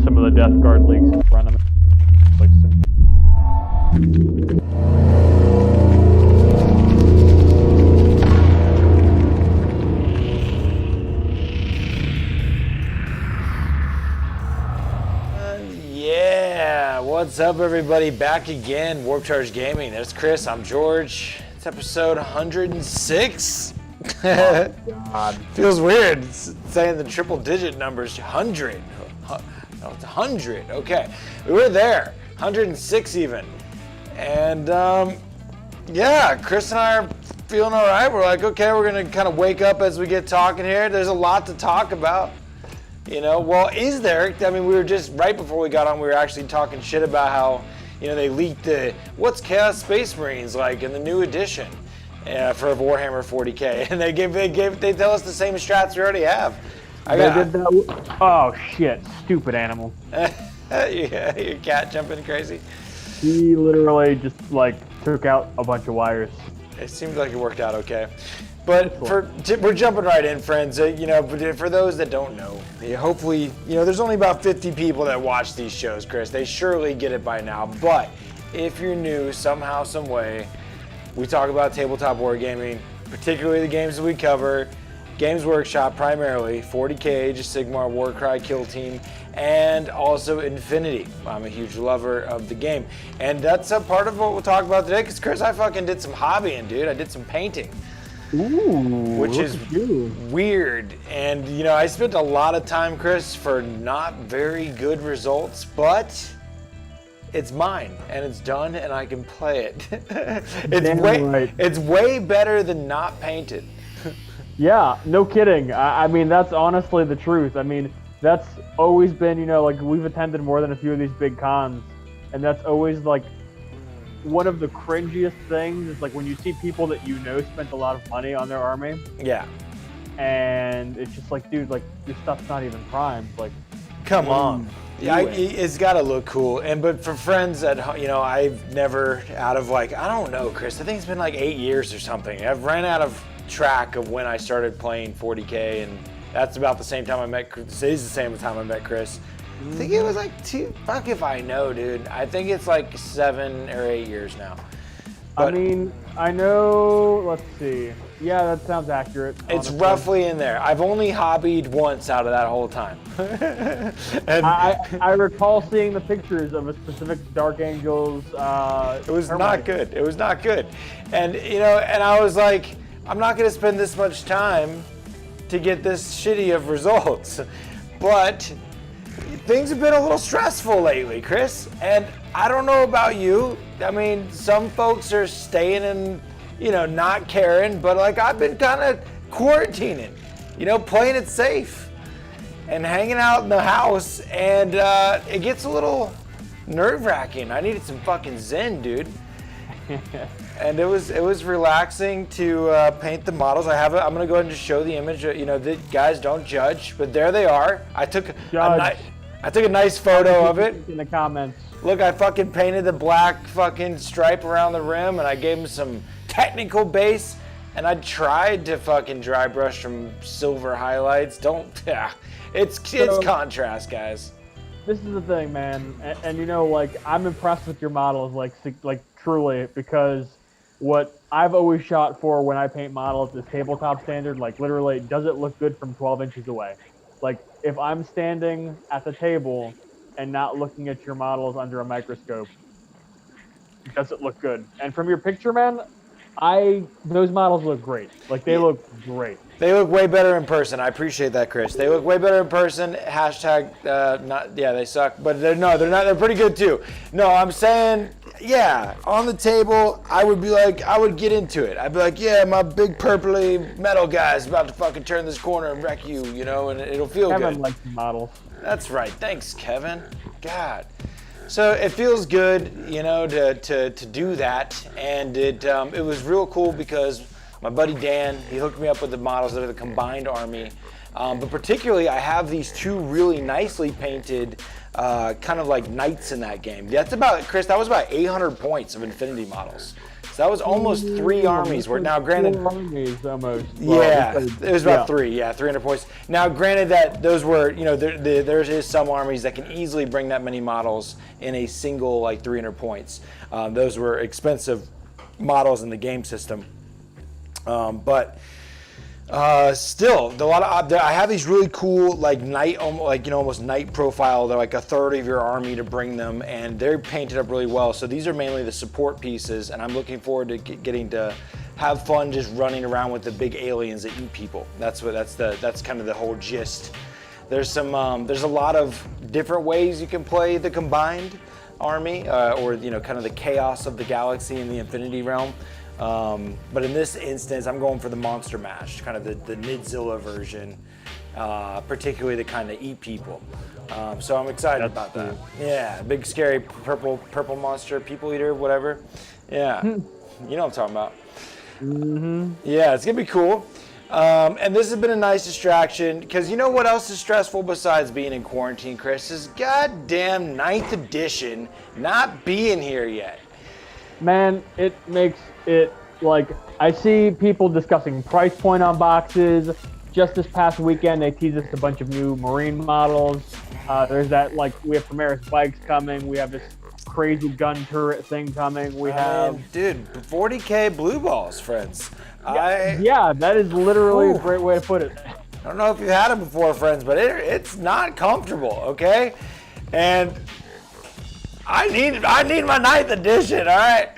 some of the Death Guard leaks in front of me. Like some... Yeah, what's up everybody? Back again, Warp Charge Gaming. There's Chris, I'm George. It's episode 106. Oh, God. Feels weird saying the triple digit numbers. 100. No, it's 100. Okay, we were there. 106 even. And yeah, Chris and I are feeling all right. We're like, okay, we're gonna kind of wake up as we get talking here. There's a lot to talk about. You know, well, is there? I mean, we were just, right before we got on, we were actually talking shit about how, you know, they leaked the, what's Chaos Space Marines like in the new edition for Warhammer 40K. And they tell us the same strats we already have. Oh, shit. Stupid animal. Yeah, your cat jumping crazy. He literally just, like, took out a bunch of wires. It seemed like it worked out okay. But we're jumping right in, friends. You know, but for those that don't know, hopefully, you know, there's only about 50 people that watch these shows, Chris. They surely get it by now. But if you're new, somehow, some way, we talk about tabletop wargaming, particularly the games that we cover. Games Workshop primarily, 40K, just Sigmar, Warcry, Kill Team, and also Infinity. I'm a huge lover of the game. And that's a part of what we'll talk about today, because Chris, I fucking did some hobbying, dude. I did some painting. Ooh, which is weird. And, you know, I spent a lot of time, Chris, for not very good results, but it's mine, and it's done, and I can play it. It's way better than not painted. Yeah, no kidding. I mean, that's honestly the truth. I mean, that's always been, you know, like, we've attended more than a few of these big cons, and that's always, like, one of the cringiest things is, like, when you see people that you know spent a lot of money on their army. Yeah. And it's just like, dude, like, your stuff's not even primed. Like, come on. Yeah, it's got to look cool. But for friends that, you know, I've never, out of, like, I don't know, Chris, I think it's been like 8 years or something. I've ran out of track of when I started playing 40K, and that's about the same time I met Chris. It is the same time I met Chris. I think it was like fuck if I know, dude. I think it's like 7 or 8 years now. But I mean, I know, let's see. Yeah, that sounds accurate. It's roughly in there. I've only hobbied once out of that whole time. And I recall seeing the pictures of a specific Dark Angels. It was not good. It was not good. And, you know, and I was like, I'm not going to spend this much time to get this shitty of results. But things have been a little stressful lately, Chris. And I don't know about you. I mean, some folks are staying and, you know, not caring. But, like, I've been kind of quarantining, you know, playing it safe and hanging out in the house. And it gets a little nerve-wracking. I needed some fucking zen, dude. And it was relaxing to paint the models. I'm gonna go ahead and just show the image. You know, the guys don't judge, but there they are. I took a nice photo of it. In the comments. Look, I fucking painted the black fucking stripe around the rim, and I gave them some technical base, and I tried to fucking dry brush some silver highlights. It's contrast, guys. This is the thing, man, and you know, like, I'm impressed with your models, like truly, because what I've always shot for when I paint models is tabletop standard. Like, literally, does it look good from 12 inches away? Like, if I'm standing at the table and not looking at your models under a microscope, does it look good? And from your picture, man, those models look great. Like, they look great. They look way better in person. I appreciate that, Chris. They look way better in person. Hashtag, they suck, but they're not. They're pretty good too. No, I'm saying, yeah, on the table, I would get into it. I'd be like, yeah, my big purpley metal guy's about to fucking turn this corner and wreck you, you know, and it'll feel good. Kevin likes the models. That's right. Thanks, Kevin. God. So it feels good, you know, to do that, and it was real cool because my buddy Dan, he hooked me up with the models that are the combined army. But particularly, I have these 2 really nicely painted kind of like knights in that game. That's about, Chris, that was about 800 points of Infinity models. So that was almost 3 armies. Where now, granted, 4 armies almost. Yeah, it was about 3. Yeah, 300 points. Now, granted that those were, you know, there is some armies that can easily bring that many models in a single like 300 points. Those were expensive models in the game system, but. Still, a lot of I have these really cool like knight, like you know, almost knight profile. They're like a third of your army to bring them, and they're painted up really well. So these are mainly the support pieces, and I'm looking forward to getting to have fun just running around with the big aliens that eat people. That's kind of the whole gist. There's a lot of different ways you can play the combined army, or you know, kind of the chaos of the galaxy in the Infinity Realm. But in this instance, I'm going for the Monster Mash, kind of the Nidzilla version, particularly the kind that eat people. So I'm excited about that. Yeah, big scary purple monster, people eater, whatever. Yeah, you know what I'm talking about. Mm-hmm. Yeah, it's gonna be cool. And this has been a nice distraction, because you know what else is stressful besides being in quarantine, Chris? Is goddamn 9th edition not being here yet. Man, it makes it like, I see people discussing price point on boxes. Just this past weekend, they teased us a bunch of new Marine models. There's that, like, we have Primaris bikes coming. We have this crazy gun turret thing coming. We have... Dude, 40K blue balls, friends. Yeah, that is literally a great way to put it. I don't know if you've had them before, friends, but it's not comfortable, okay? And I need my 9th edition, all right?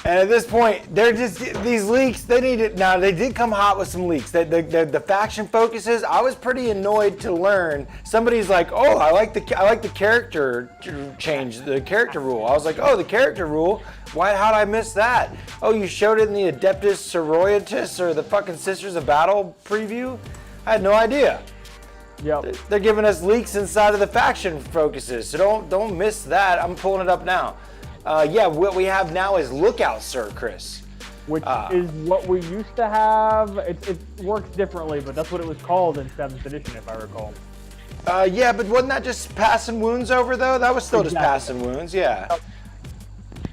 And at this point, they're just, these leaks, they need it. Now, they did come hot with some leaks. The faction focuses, I was pretty annoyed to learn. Somebody's like, oh, I like the character change, the character rule. I was like, oh, the character rule? How'd I miss that? Oh, you showed it in the Adeptus Sororitas or the fucking Sisters of Battle preview? I had no idea. Yep. They're giving us leaks inside of the faction focuses, so don't miss that. I'm pulling it up now. Yeah, what we have now is Lookout, Sir Chris. Which is what we used to have. It works differently, but that's what it was called in 7th edition, if I recall. Yeah, but wasn't that just passing wounds over, though? That was still just passing wounds, yeah. Yep.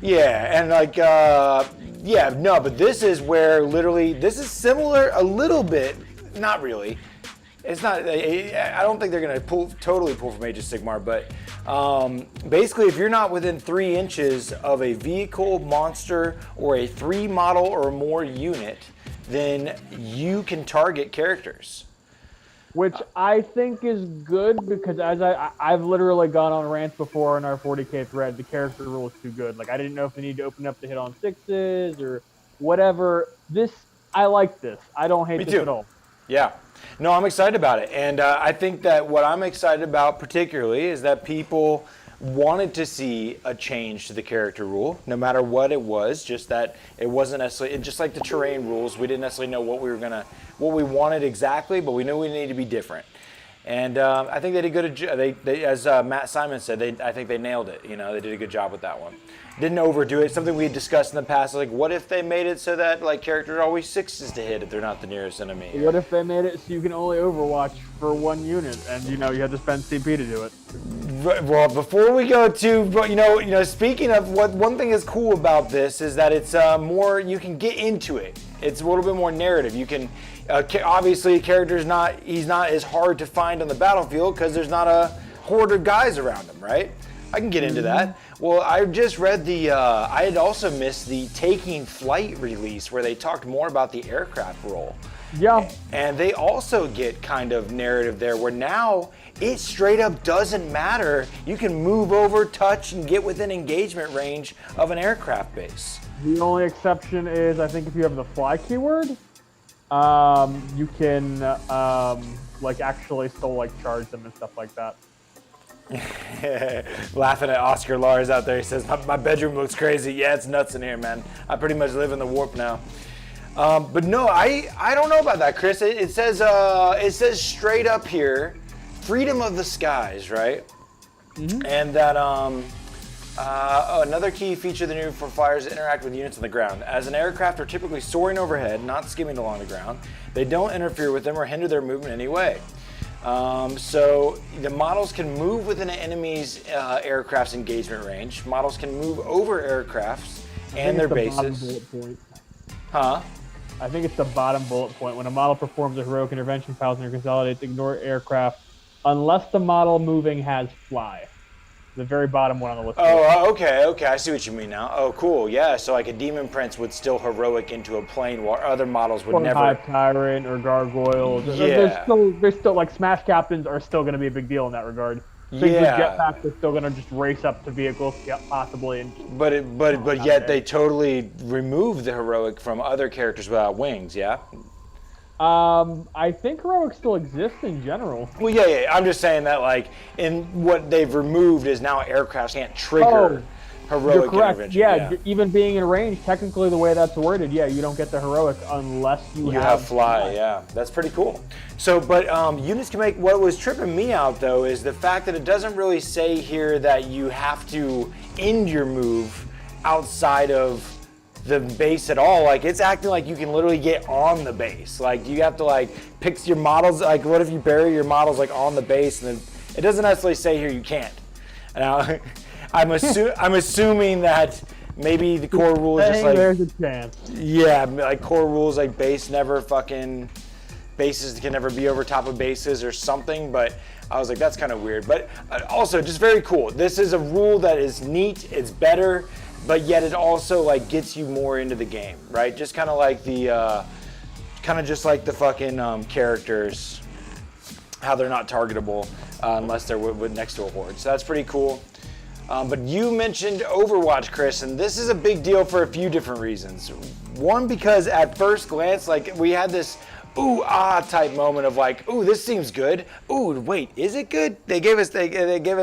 Yeah, and like, yeah, no, but this is where literally, this is similar a little bit, not really. It's not, I don't think they're going to totally pull from Age of Sigmar, but basically if you're not within 3 inches of a vehicle, monster, or a 3 model or more unit, then you can target characters. Which I think is good, because as I've literally gone on rants before in our 40K thread, the character rule is too good. Like, I didn't know if they need to open up the hit on 6s or whatever. I like this. I don't hate this at all. Yeah. No, I'm excited about it. And I think that what I'm excited about particularly is that people wanted to see a change to the character rule, no matter what it was, just that it wasn't necessarily, just like the terrain rules, we didn't necessarily know what we wanted exactly, but we knew we needed to be different. And I think they did good. They as Matt Simon said, I think they nailed it. You know, they did a good job with that one. Didn't overdo it. Something we had discussed in the past, like what if they made it so that like characters are always 6s to hit if they're not the nearest enemy? What if they made it so you can only Overwatch for 1 unit, and you have to spend CP to do it? Well, before we go to, speaking of one thing is cool about this is that it's more, you can get into it. It's a little bit more narrative. You can, obviously a character's he's not as hard to find on the battlefield because there's not a horde of guys around him, right? I can get into that. Well, I just read I had also missed the Taking Flight release where they talked more about the aircraft role. Yeah. And they also get kind of narrative there where now it straight up doesn't matter. You can move over, touch, and get within engagement range of an aircraft base. The only exception is, I think, if you have the fly keyword, you can actually still charge them and stuff like that. Laughing at Oscar Lars out there. He says, my bedroom looks crazy. Yeah, it's nuts in here, man. I pretty much live in the warp now. But no, I don't know about that, Chris. It says straight up here, freedom of the skies, right? Mm-hmm. And that another key feature of the new for flyers is interact with units on the ground. As an aircraft are typically soaring overhead, not skimming along the ground, they don't interfere with them or hinder their movement in any way. So the models can move within an enemy's aircraft's engagement range. Models can move over aircrafts and their bases. Huh? I think it's the bottom bullet point. When a model performs a heroic intervention, pilots and consolidates, ignore aircraft unless the model moving has fly. The very bottom one on the list. Oh, okay. I see what you mean now. Oh, cool. Yeah, so like a Demon Prince would still heroic into a plane while other models would never. Hive Tyrant or Gargoyle. Yeah. There's still like Smash Captains are still going to be a big deal in that regard. Things with jetpacks are still going to just race up to vehicles, possibly. And but yet they totally remove the heroic from other characters without wings, yeah? I think heroic still exists in general. Well, yeah. I'm just saying that, like, in what they've removed is now aircraft can't trigger heroic you're correct. intervention. Yeah, even being in range, technically the way that's worded, you don't get the heroic unless you have fly. Yeah, that's pretty cool. So, but units can make. What was tripping me out though is the fact that it doesn't really say here that you have to end your move outside of the base at all. Like, it's acting like you can literally get on the base. Like, you have to like pick your models. Like, what if you bury your models like on the base, and then it doesn't necessarily say here you can't. Now, I'm assuming that maybe the core rule is just like there's a chance. Yeah, like core rules like bases can never be over top of bases or something. But I was like, that's kind of weird. But also just very cool. This is a rule that is neat. It's better. But yet it also like gets you more into the game, right? Just kind of like the, just like the fucking characters, how they're not targetable unless they're next to a horde. So that's pretty cool. But you mentioned Overwatch, Chris, and this is a big deal for a few different reasons. One, because at first glance, like we had this ooh ah type moment of like, ooh, this seems good. Ooh, wait, is it good? They gave us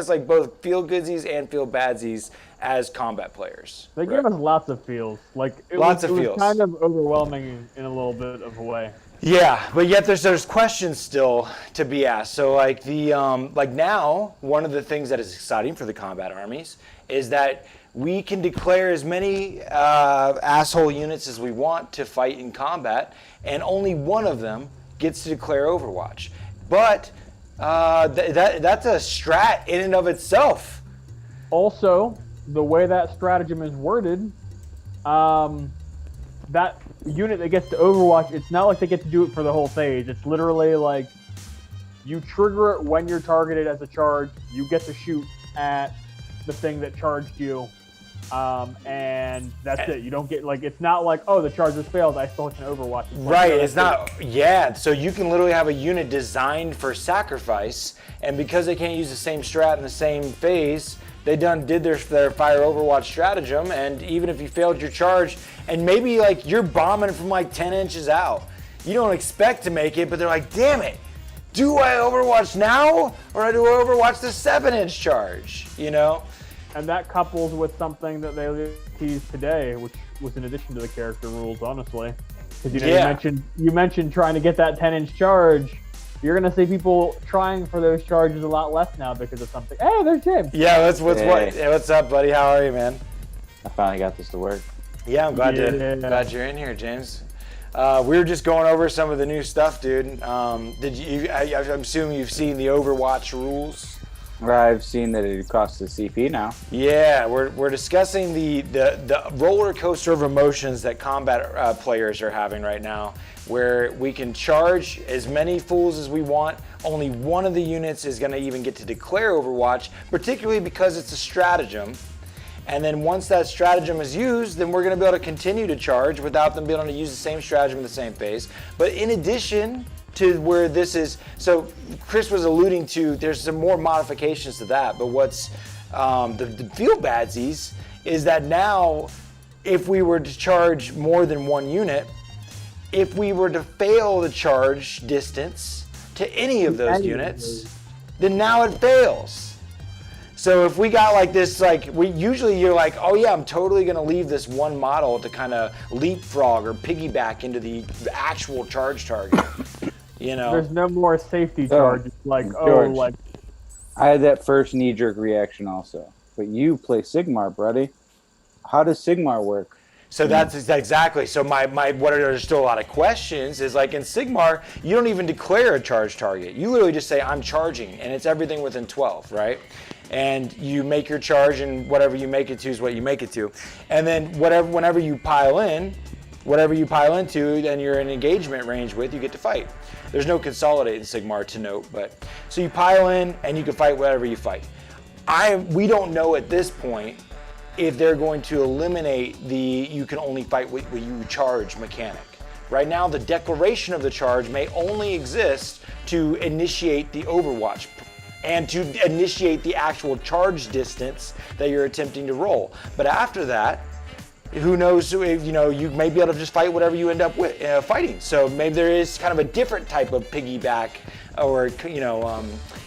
like both feel goodsies and feel badsies as combat players. They gave us lots of feels. Like it was kind of overwhelming in a little bit of a way. Yeah, but yet there's questions still to be asked. So like the like now, one of the things that is exciting for the combat armies is that we can declare as many asshole units as we want to fight in combat, and only one of them gets to declare Overwatch. But that's a strat in and of itself. Also, the way that stratagem is worded, that unit that gets to Overwatch, it's not like they get to do it for the whole phase. It's literally like you trigger it when you're targeted as a charge. You get to shoot at the thing that charged you, and that's it. You don't get like, it's not like, oh, the charge has failed, I still can Overwatch. It's right, it's not, yeah, so you can literally have a unit designed for sacrifice, and because they can't use the same strat in the same phase, they did their fire Overwatch stratagem, and even if you failed your charge, and maybe like you're bombing from like 10 inches out, you don't expect to make it, but they're like, damn it, do I Overwatch now, or do I Overwatch the 7-inch charge, you know? And that couples with something that they teased today, which was in addition to the character rules, honestly. Because you mentioned trying to get that 10-inch charge. You're gonna see people trying for those charges a lot less now because of something. Hey, there's James. Yeah, what's up, buddy? How are you, man? I finally got this to work. Yeah, I'm glad you're in here, James. We were just going over some of the new stuff, dude. I'm assuming you've seen the Overwatch rules. I've seen that it costs a CP now. Yeah, we're discussing the roller coaster of emotions that combat players are having right now, where we can charge as many fools as we want. Only one of the units is going to even get to declare Overwatch, particularly because it's a stratagem. And then once that stratagem is used, then we're going to be able to continue to charge without them being able to use the same stratagem in the same phase. But in addition to where this is, so Chris was alluding to, there's some more modifications to that, but what's the feel badsies is that now if we were to charge more than one unit, if we were to fail the charge distance to any of those units, then now it fails. So if we got like this, like you're like, oh yeah, I'm totally gonna leave this one model to kind of leapfrog or piggyback into the actual charge target. You know, there's no more safety charge. It's like, George, I had that first knee-jerk reaction also. But you play Sigmar, buddy. How does Sigmar work? So that's exactly. So my what are there's still a lot of questions is like in Sigmar, you don't even declare a charge target. You literally just say I'm charging, and it's everything within 12, right? And you make your charge, and whatever you make it to is what you make it to. And then whenever you pile in, whatever you pile into, then you're in engagement range with, you get to fight. There's no consolidate in Sigmar to note, but so you pile in and you can fight whatever you fight. We don't know at this point if they're going to eliminate the you can only fight what you charge mechanic. Right now, the declaration of the charge may only exist to initiate the overwatch and to initiate the actual charge distance that you're attempting to roll. But after that, who knows, you may be able to just fight whatever you end up with fighting. So maybe there is kind of a different type of piggyback or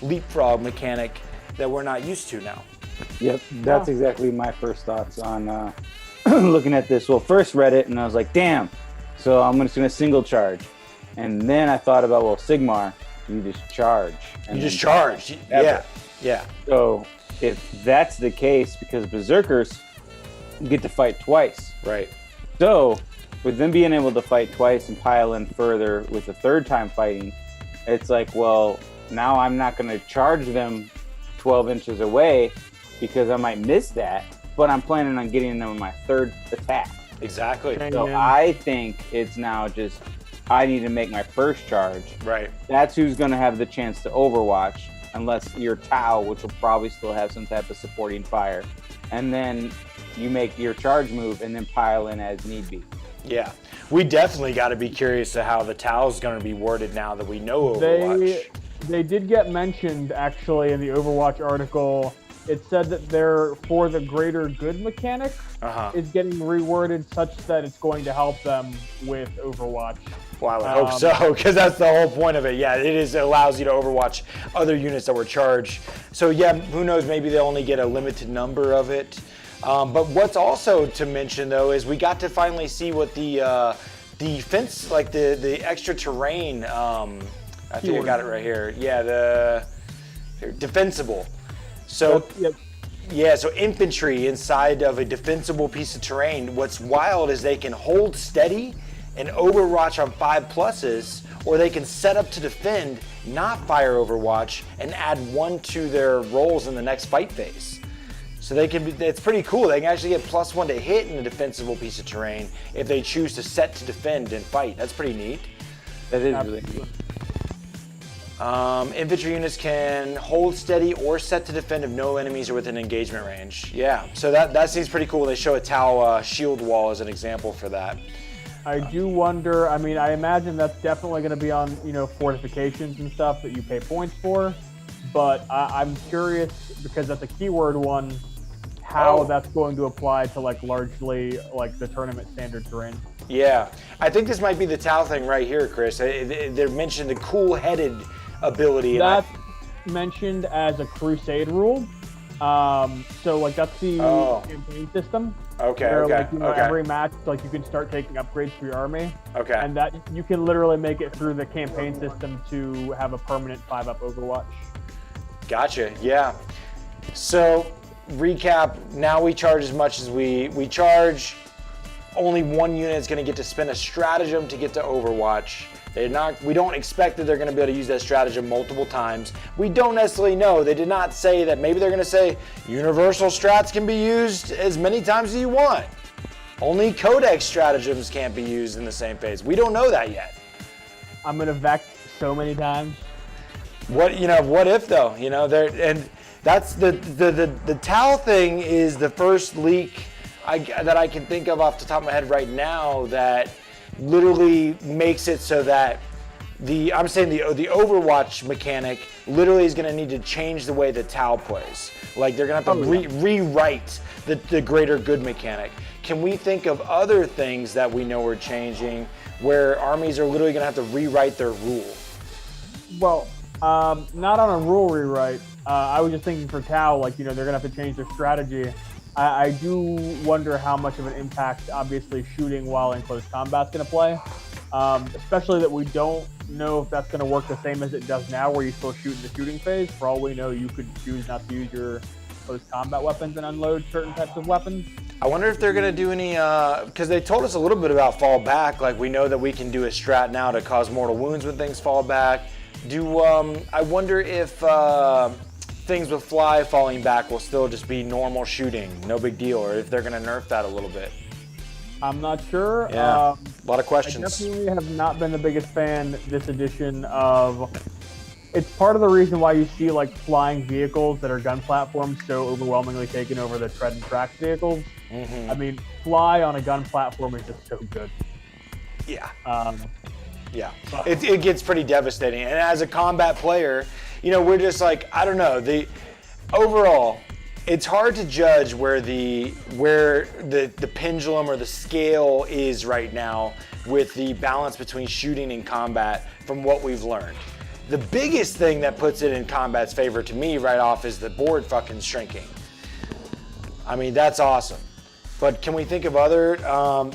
leapfrog mechanic that we're not used to now. Yep, that's exactly my first thoughts on looking at this. Well, first read it and I was like, damn. So I'm just gonna single charge. And then I thought about, well, Sigmar, you just charge. You just charge, yeah. So if that's the case, because Berserkers get to fight twice. Right. So with them being able to fight twice and pile in further with the third time fighting, it's like, well, now I'm not gonna charge them 12 inches away because I might miss that, but I'm planning on getting them on my third attack. Exactly. So I think it's now just, I need to make my first charge. Right. That's who's going to have the chance to overwatch, unless you're Tau, which will probably still have some type of supporting fire. And then you make your charge move and then pile in as need be. Yeah. We definitely got to be curious to how the Tau is going to be worded now that we know Overwatch. They did get mentioned, actually, in the Overwatch article. It said that they're for the greater good mechanic is getting reworded such that it's going to help them with Overwatch. Well, I would hope so, because that's the whole point of it. Yeah, it allows you to overwatch other units that were charged. So yeah, who knows, maybe they only get a limited number of it. But what's also to mention, though, is we got to finally see what the defense, like the extra terrain, I think I got it right here. Yeah, the defensible. So yeah, so infantry inside of a defensible piece of terrain. What's wild is they can hold steady and overwatch on 5+, or they can set up to defend, not fire overwatch, and add 1 to their rolls in the next fight phase. So they can it's pretty cool. They can actually get +1 to hit in a defensible piece of terrain if they choose to set to defend and fight. That's pretty neat. That is really neat. Infantry units can hold steady or set to defend if no enemies are within engagement range. Yeah, so that seems pretty cool. They show a Tau shield wall as an example for that. I do wonder, I mean, I imagine that's definitely going to be on, fortifications and stuff that you pay points for, but I'm curious, because that's a keyword one, how that's going to apply to largely the tournament standard terrain. Yeah, I think this might be the Tau thing right here, Chris. They mentioned the cool-headed ability. That's mentioned as a crusade rule. So that's the campaign system. Okay. Where every match, you can start taking upgrades for your army. Okay. And that you can literally make it through the campaign system to have a permanent 5-up Overwatch. Gotcha. Yeah. So recap. Now we charge as much as we charge. Only one unit is going to get to spend a stratagem to get to Overwatch. We don't expect that they're going to be able to use that stratagem multiple times. We don't necessarily know. They did not say that. Maybe they're going to say universal strats can be used as many times as you want. Only codex stratagems can't be used in the same phase. We don't know that yet. I'm going to vex so many times. What if though? And that's the Tau thing is the first leak that I can think of off the top of my head right now that literally makes it so that the Overwatch mechanic literally is going to need to change the way that Tau plays. They're going to have to rewrite the greater good mechanic. Can we think of other things that we know are changing where armies are literally going to have to rewrite their rule? Well, not on a rule rewrite. I was just thinking for Tau, they're going to have to change their strategy. I do wonder how much of an impact, obviously, shooting while in close combat is going to play. Especially that we don't know if that's going to work the same as it does now, where you still shoot in the shooting phase. For all we know, you could choose not to use your close combat weapons and unload certain types of weapons. I wonder if they're going to do any, because they told us a little bit about fall back. Like, we know that we can do a strat now to cause mortal wounds when things fall back. I wonder if things with fly falling back will still just be normal shooting, no big deal, or if they're going to nerf that a little bit. I'm not sure. Yeah, a lot of questions. I definitely have not been the biggest fan this edition of. It's part of the reason why you see like flying vehicles that are gun platforms so overwhelmingly taken over the tread and track vehicles. I mean, fly on a gun platform is just so good. Yeah. Yeah. It gets pretty devastating. And as a combat player, you know, we're just like, I don't know. Overall, it's hard to judge where the pendulum or the scale is right now with the balance between shooting and combat from what we've learned. The biggest thing that puts it in combat's favor to me right off is the board fucking shrinking. I mean, that's awesome. But can we think of other,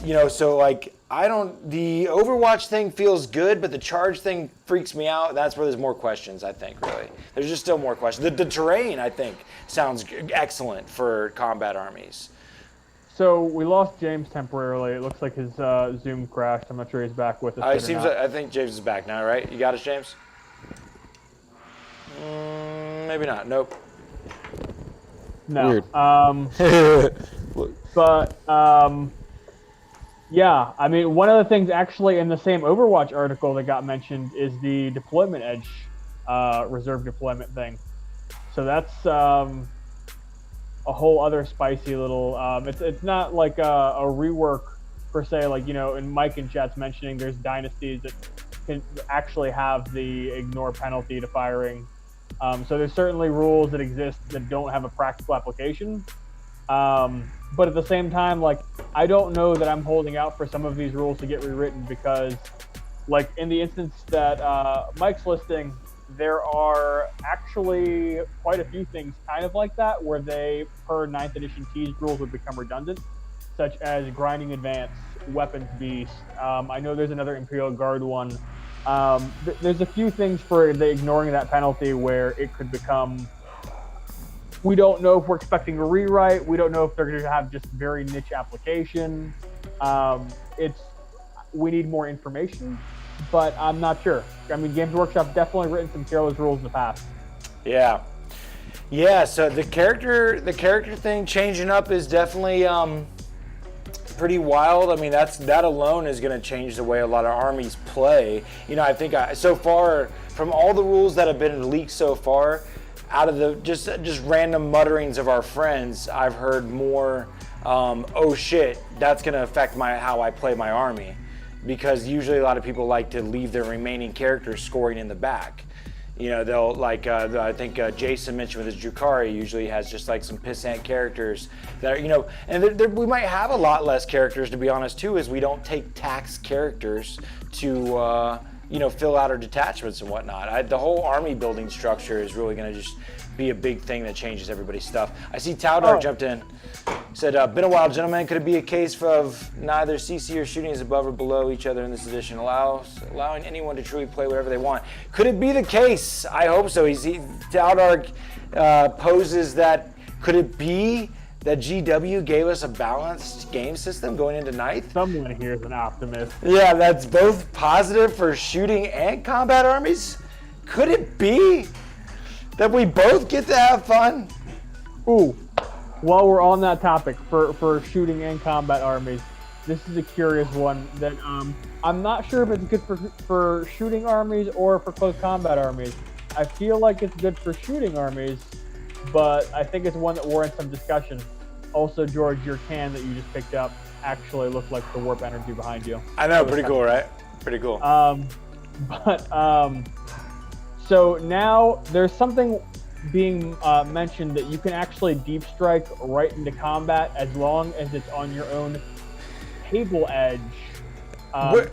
you know, so like, the Overwatch thing feels good, but the charge thing freaks me out. That's where there's more questions, I think, really. There's just still more questions. The terrain, I think, sounds excellent for combat armies. So we lost James temporarily. It looks like his Zoom crashed. I'm not sure he's back with us. I think James is back now, right? You got us, James? Maybe not. Nope. No. Weird. But yeah, I mean, one of the things actually in the same Overwatch article that got mentioned is the deployment edge, reserve deployment thing. So that's a whole other spicy little. It's not like a rework per se, like, you know, and Mike in chat's mentioning there's dynasties that can actually have the ignore penalty to firing. So there's certainly rules that exist that don't have a practical application. But at the same time, like, I don't know that I'm holding out for some of these rules to get rewritten because, like, in the instance that Mike's listing, there are actually quite a few things kind of like that where they, per 9th edition teased rules, would become redundant, such as grinding advance, weapons beast. I know there's another Imperial Guard one. There's a few things for the ignoring that penalty where it could become. We don't know if we're expecting a rewrite. We don't know if they're going to have just very niche application. We need more information, but I'm not sure. I mean, Games Workshop definitely written some careless rules in the past. Yeah. Yeah, so the character thing changing up is definitely pretty wild. I mean, that alone is going to change the way a lot of armies play. You know, I think so far from all the rules that have been leaked so far, out of the just random mutterings of our friends, I've heard more, oh shit, that's going to affect how I play my army. Because usually a lot of people like to leave their remaining characters scoring in the back. You know, they'll, like, I think Jason mentioned with his Drukhari usually has just like some pissant characters that are, you know, and we might have a lot less characters, to be honest, too, as we don't take tax characters to, you know, fill out our detachments and whatnot. The whole army building structure is really going to just be a big thing that changes everybody's stuff. I see Taudar jumped in. Said, been a while, gentlemen. Could it be a case of neither CC or shooting is above or below each other in this edition, allowing anyone to truly play whatever they want? Could it be the case? I hope so. Taudar poses that, could it be that GW gave us a balanced game system going into ninth? Someone here is an optimist. Yeah, that's both positive for shooting and combat armies? Could it be that we both get to have fun? Ooh, while we're on that topic for shooting and combat armies, this is a curious one that I'm not sure if it's good for shooting armies or for close combat armies. I feel like it's good for shooting armies, but I think it's one that warrants some discussion. Also, George, your can that you just picked up actually looked like the warp energy behind you. I know, pretty cool, right? Pretty cool. So now there's something being mentioned that you can actually deep strike right into combat as long as it's on your own table edge,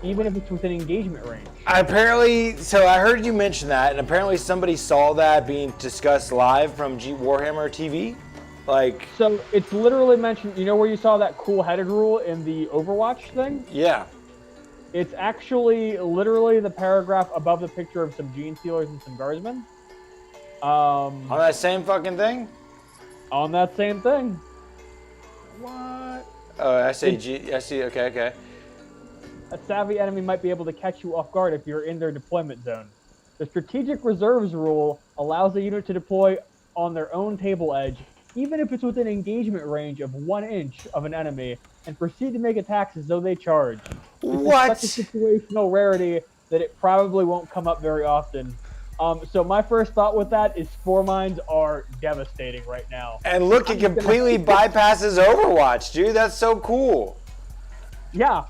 even if it's within engagement range. Apparently, so I heard you mention that, and apparently somebody saw that being discussed live from Warhammer TV. Like, so it's literally mentioned. You know where you saw that cool headed rule in the Overwatch thing? Yeah. It's actually literally the paragraph above the picture of some Gene Stealers and some Guardsmen. On that same fucking thing? On that same thing. What? Oh, SAG. I see. Okay. A savvy enemy might be able to catch you off guard if you're in their deployment zone. The strategic reserves rule allows a unit to deploy on their own table edge, even if it's within engagement range of 1 inch of an enemy, and proceed to make attacks as though they charge. What? This is such a situational rarity that it probably won't come up very often. So my first thought with that is spore mines are devastating right now. And look, it completely bypasses Overwatch, dude. That's so cool. Yeah,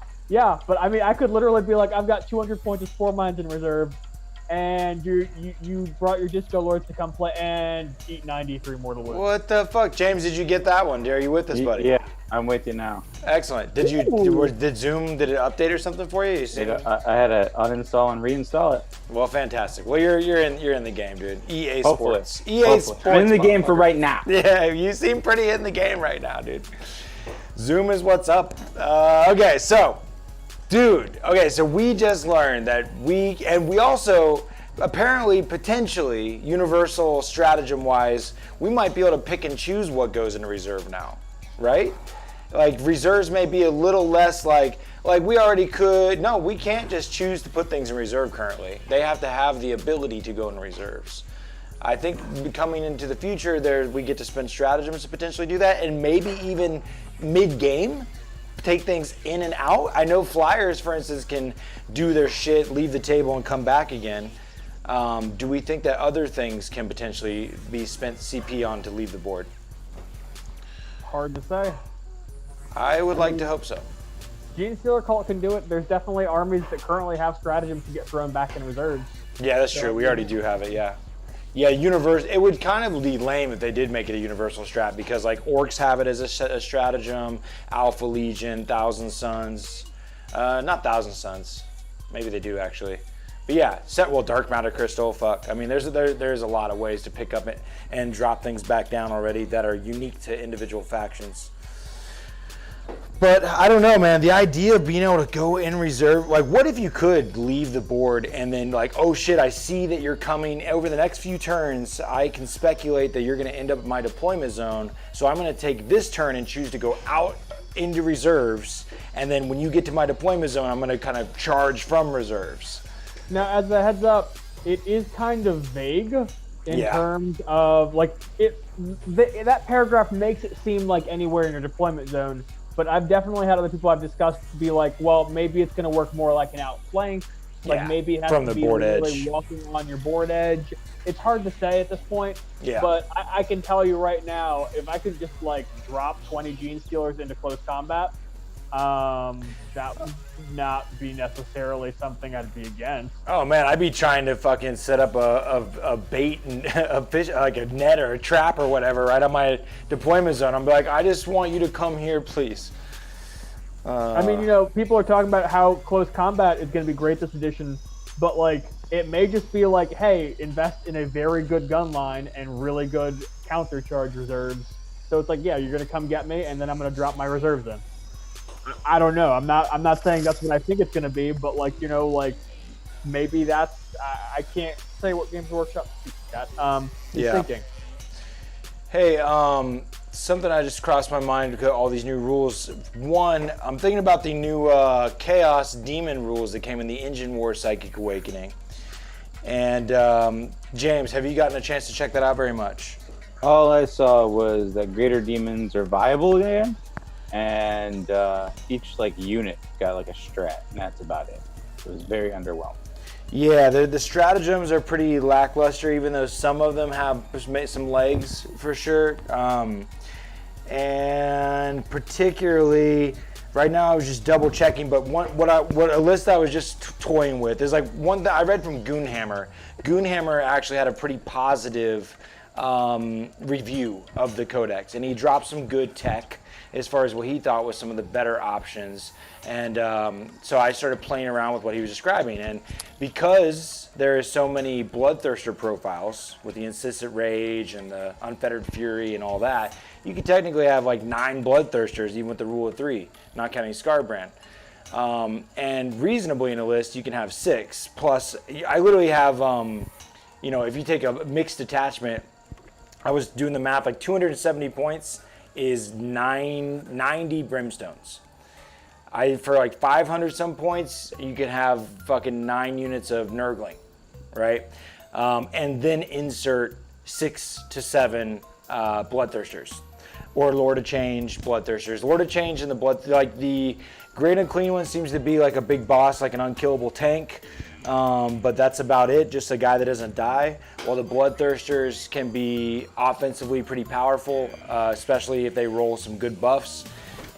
but I mean, I could literally be like, I've got 200 points of spore mines in reserve, and you brought your Disco Lords to come play and eat 93 mortal wounds. What the fuck, James? Did you get that one? Are you with us, buddy? Yeah, I'm with you now. Excellent. Did it update or something for you? I had to uninstall and reinstall it. Well, fantastic. Well, you're in the game, dude. EA Hopefully. Sports. EA Sports. I'm in the game for right now. Yeah, you seem pretty in the game right now, dude. Zoom is what's up. Okay, so we just learned that we also apparently, potentially, universal stratagem wise, we might be able to pick and choose what goes into reserve now, right? Like reserves may be a little less like we already could. No, we can't just choose to put things in reserve currently. They have to have the ability to go in reserves. I think coming into the future, we get to spend stratagems to potentially do that, and maybe even mid-game, take things in and out. I know flyers, for instance, can do their shit, leave the table, and come back again. Do we think that other things can potentially be spent CP on to leave the board? Hard to say. I would like to hope so. Gene Stealer Cult can do it. There's definitely armies that currently have stratagems to get thrown back in reserves. Yeah, that's true. We already do have it, yeah. Yeah, it would kind of be lame if they did make it a universal strat, because like orcs have it as a stratagem, Alpha Legion, Thousand Suns, not Thousand Suns, maybe they do actually, but yeah, Dark Matter Crystal, fuck. I mean, there's a lot of ways to pick up it and drop things back down already that are unique to individual factions. But I don't know, man. The idea of being able to go in reserve, like, what if you could leave the board and then, like, oh shit, I see that you're coming over the next few turns. I can speculate that you're going to end up in my deployment zone. So I'm going to take this turn and choose to go out into reserves. And then when you get to my deployment zone, I'm going to kind of charge from reserves. Now, as a heads up, it is kind of vague in terms of, like, that paragraph makes it seem like anywhere in your deployment zone. But I've definitely had other people I've discussed be like, well, maybe it's going to work more like an outflank. Like maybe it has from to the be board really edge. Walking on your board edge. It's hard to say at this point. Yeah. But I can tell you right now, if I could just like drop 20 Gene Stealers into close combat, that would not be necessarily something I'd be against. Oh man, I'd be trying to fucking set up a bait and a fish, like a net or a trap or whatever, right on my deployment zone. I'm like, I just want you to come here, please. I mean, people are talking about how close combat is going to be great this edition, but like, it may just be like, hey, invest in a very good gun line and really good countercharge reserves. So it's like, yeah, you're going to come get me, and then I'm going to drop my reserves in. I don't know. I'm not saying that's what I think it's going to be, but like, maybe that's, I can't say what Games Workshop is thinking. Hey, something I just crossed my mind because of all these new rules. One, I'm thinking about the new Chaos Demon rules that came in the Engine War Psychic Awakening. And James, have you gotten a chance to check that out very much? All I saw was that greater demons are viable again, and each like unit got like a strat, and that's about it. It was very underwhelming. Yeah, the stratagems are pretty lackluster, even though some of them have some legs for sure. And particularly, right now I was just double checking, but what a list I was just toying with is like one that I read from Goonhammer. Goonhammer actually had a pretty positive review of the codex, and he dropped some good tech as far as what he thought was some of the better options. And so I started playing around with what he was describing. And because there is so many Bloodthirster profiles with the Insistent Rage and the Unfettered Fury and all that, you could technically have like 9 Bloodthirsters even with the rule of 3, not counting Scarbrand. And reasonably in a list, you can have 6. Plus, I literally have, if you take a mixed detachment, I was doing the math, like 270 points is 90 brimstones. For like 500 some points, you can have fucking 9 units of Nurgling, right? And then insert 6 to 7 Bloodthirsters, or Lord of Change Bloodthirsters. Lord of Change and the Great Unclean one seems to be like a big boss, like an unkillable tank. But that's about it, just a guy that doesn't die. While the Bloodthirsters can be offensively pretty powerful, especially if they roll some good buffs.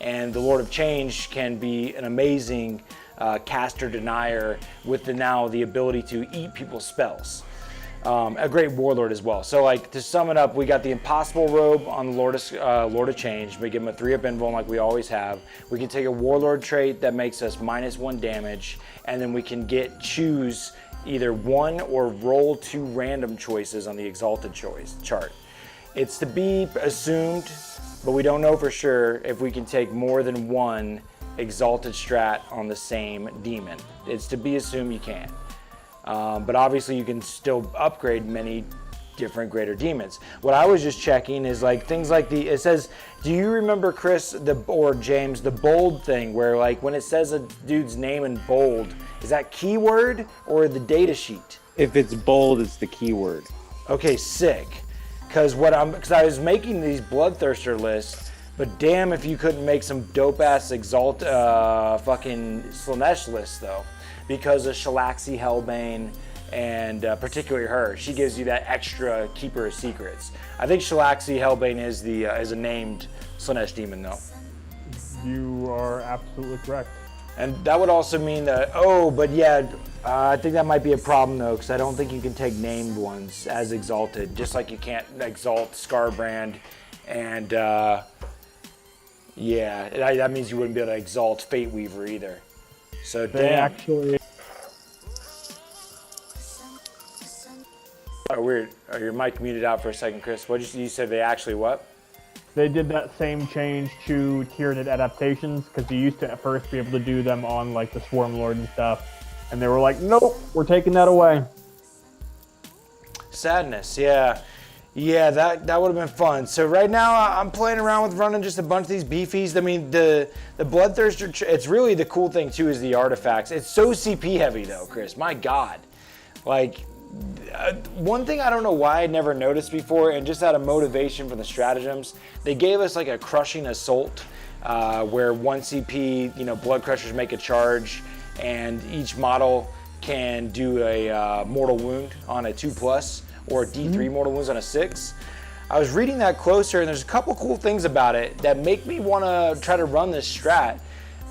And the Lord of Change can be an amazing caster denier with the ability to eat people's spells. A great warlord as well. So like, to sum it up, we got the Impossible Robe on the Lord of Change. We give him a 3-up invuln like we always have. We can take a warlord trait that makes us -1 damage, and then we can choose either 1 or roll 2 random choices on the Exalted choice chart. It's to be assumed, but we don't know for sure if we can take more than 1 Exalted strat on the same demon. It's to be assumed you can. But obviously you can still upgrade many different greater demons. What I was just checking is like things like it says, do you remember, Chris, or James, the bold thing where like when it says a dude's name in bold, is that keyword or the data sheet? If it's bold, it's the keyword. Okay, sick. Because I was making these Bloodthirster lists, but damn if you couldn't make some dope ass fucking Slanesh lists though. Because of Shalaxi Hellbane, and particularly her, she gives you that extra keeper of secrets. I think Shalaxi Hellbane is a named Slanesh demon though. You are absolutely correct. And that would also mean that, I think that might be a problem though, because I don't think you can take named ones as exalted, just like you can't exalt Scarbrand, and that means you wouldn't be able to exalt Fate Weaver either. So they damn. actually. Oh, weird. Oh, your mic muted out for a second, Chris. You said they actually what? They did that same change to Tyranid adaptations, because you used to at first be able to do them on like the Swarm Lord and stuff, and they were like, nope, we're taking that away. Sadness, yeah. Yeah, that would have been fun. So right now I'm playing around with running just a bunch of these beefies. I mean, the Bloodthirster, it's really the cool thing too is the artifacts. It's so CP heavy though, Chris. My God. Like, one thing I don't know why I'd never noticed before, and just out of motivation from the stratagems, they gave us like a Crushing Assault, where 1 CP, Blood Crushers make a charge, and each model can do a mortal wound on a 2+, or D3 mortal wounds on a 6. I was reading that closer, and there's a couple cool things about it that make me want to try to run this strat.